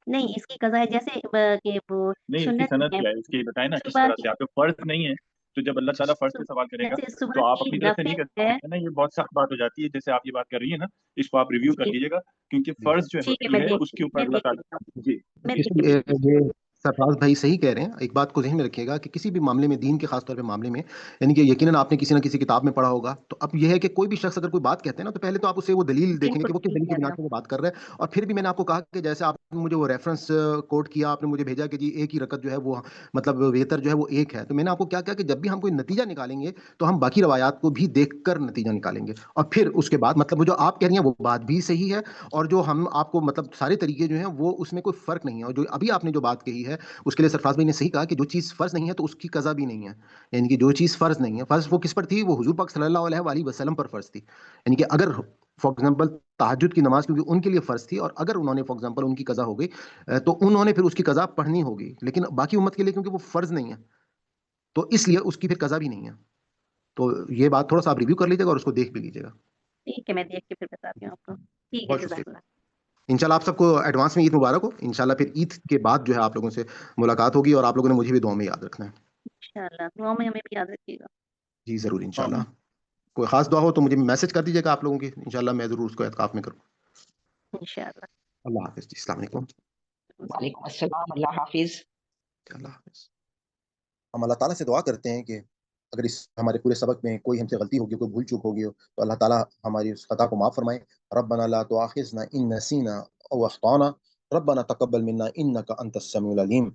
نہیں اس کی قضا ہے جیسے کہ وہ نہیں اس کی سنت سند ہے کیا ہے، اس کی بتائیں نا کس صبح طرح کی، سے. آپ کو فرض نہیں ہے تو جب اللہ تعالیٰ فرض سے سوال کرے گا جیسے صبح تو آپ کی اپنی طرف سے نہیں نفل کر ہے. سکتے نا. یہ بہت سخت بات ہو جاتی ہے جیسے آپ یہ بات کر رہی ہیں نا. اس کو آپ ریویو کر جی لیجیے گا کیونکہ جی فرض جو ٹھیک ہے، ہوتی ہے اس کے اوپر اللہ تعالیٰ جی یہ سرفراز بھائی صحیح کہہ رہے ہیں. ایک بات کو ذہن میں رکھیے گا کہ کسی بھی معاملے میں، دین کے خاص طور پہ معاملے میں، یعنی کہ یقیناً آپ نے کسی نہ کسی کتاب میں پڑھا ہوگا. تو اب یہ ہے کہ کوئی بھی شخص اگر کوئی بات کہتے ہیں نا تو پہلے تو آپ اسے وہ دلیل دیکھیں بالکل کہ وہ کس ٹھیک دلیل کی کہہ رہے بنا پہ وہ بات کر رہے ہیں. اور پھر بھی میں نے آپ کو کہا کہ جیسے آپ نے مجھے وہ ریفرنس کوٹ کیا، آپ نے مجھے بھیجا کہ جی ایک ہی رکعت جو ہے وہ مطلب ویتر جو ہے وہ ایک ہے. تو میں نے آپ کو کیا کہا کہ جب بھی ہم کوئی نتیجہ نکالیں گے تو ہم باقی روایات کو بھی دیکھ کر نتیجہ نکالیں گے، اور پھر اس کے بعد مطلب وہ جو آپ کہہ رہی ہیں وہ بات بھی صحیح ہے، اور جو ہم آپ کو مطلب سارے طریقے جو ہیں وہ اس میں کوئی فرق نہیں ہے. اور جو ابھی آپ نے جو بات کہی ہے اس کے لیے سرفراز بھائی نے صحیح کہا کہ جو چیز فرض نہیں ہے تو اس کی قضا بھی نہیں ہے. یعنی کہ جو چیز فرض نہیں ہے، فرض وہ کس پر تھی؟ وہ حضور پاک صلی اللہ علیہ وآلہ وسلم پر فرض تھی. یعنی کہ اگر فار ایگزامپل تہجد کی نماز کیونکہ ان کے لیے فرض تھی، اور اگر انہوں نے فار ایگزامپل ان کی قضا ہو گئی تو انہوں نے پھر اس کی قضا پڑھنی ہوگی، لیکن باقی امت کے لیے کیونکہ وہ فرض نہیں ہے تو اس لیے اس کی پھر قضا بھی نہیں ہے. تو یہ بات تھوڑا سا آپ ریویو کر لیجیے گا اور اس کو دیکھ بھی لیجیے گا. ٹھیک ہے، میں دیکھ کے پھر بتاتی ہوں آپ کو. ٹھیک ہے، بہت جزاک شکریہ. اللہ. انشاءاللہ آپ سب کو ایڈوانس میں عید مبارک ہو. انشاءاللہ پھر عید کے بعد جو ہے آپ لوگوں سے ملاقات ہوگی، اور آپ لوگوں نے مجھے بھی دعا میں یاد رکھنا ہے. انشاءاللہ دعاؤں میں ہمیں بھی یاد رکھیے گا. جی ضرور انشاءاللہ. کوئی خاص دعا ہو تو مجھے میسج کر دیجیے گا آپ لوگوں کی، انشاءاللہ میں ضرور اس کو اعتکاف میں کروں. انشاءاللہ. اللہ حافظ جی. السلام علیکم. وعلیکم السلام. اللہ حافظ. اللہ حافظ. ہم اللہ تعالیٰ سے دعا کرتے ہیں کہ اگر اس ہمارے پورے سبق میں کوئی ہم سے غلطی ہوگی، کوئی بھول چوک ہوگی تو اللہ تعالیٰ ہماری اس خطا کو معاف فرمائے. ربنا لا تؤاخذنا ان نسینا او اخطانا ربنا تقبل منا انک انت السمیع العلیم.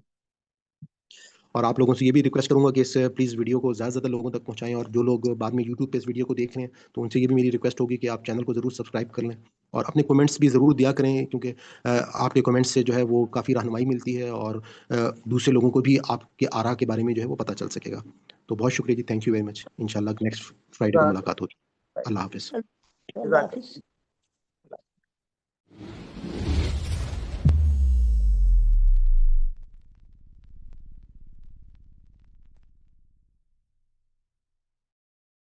اور آپ لوگوں سے یہ بھی ریکویسٹ کروں گا کہ اس پلیز ویڈیو کو زیادہ سے زیادہ لوگوں تک پہنچائیں، اور جو لوگ بعد میں یوٹیوب پہ اس ویڈیو کو دیکھ رہے ہیں تو ان سے یہ بھی میری ریکویسٹ ہوگی کہ آپ چینل کو ضرور سبسکرائب کر لیں، اور اپنے کمنٹس بھی ضرور دیا کریں، کیونکہ آپ کے کمنٹس سے جو ہے وہ کافی رہنمائی ملتی ہے، اور دوسرے لوگوں کو بھی آپ کے آراء کے بارے میں جو ہے وہ پتہ چل سکے گا. تو بہت شکریہ جی. Thank you very much. انشاءاللہ نیکسٹ فرائیڈے کو ملاقات ہوگی. اللہ حافظ. اللہ حافظ.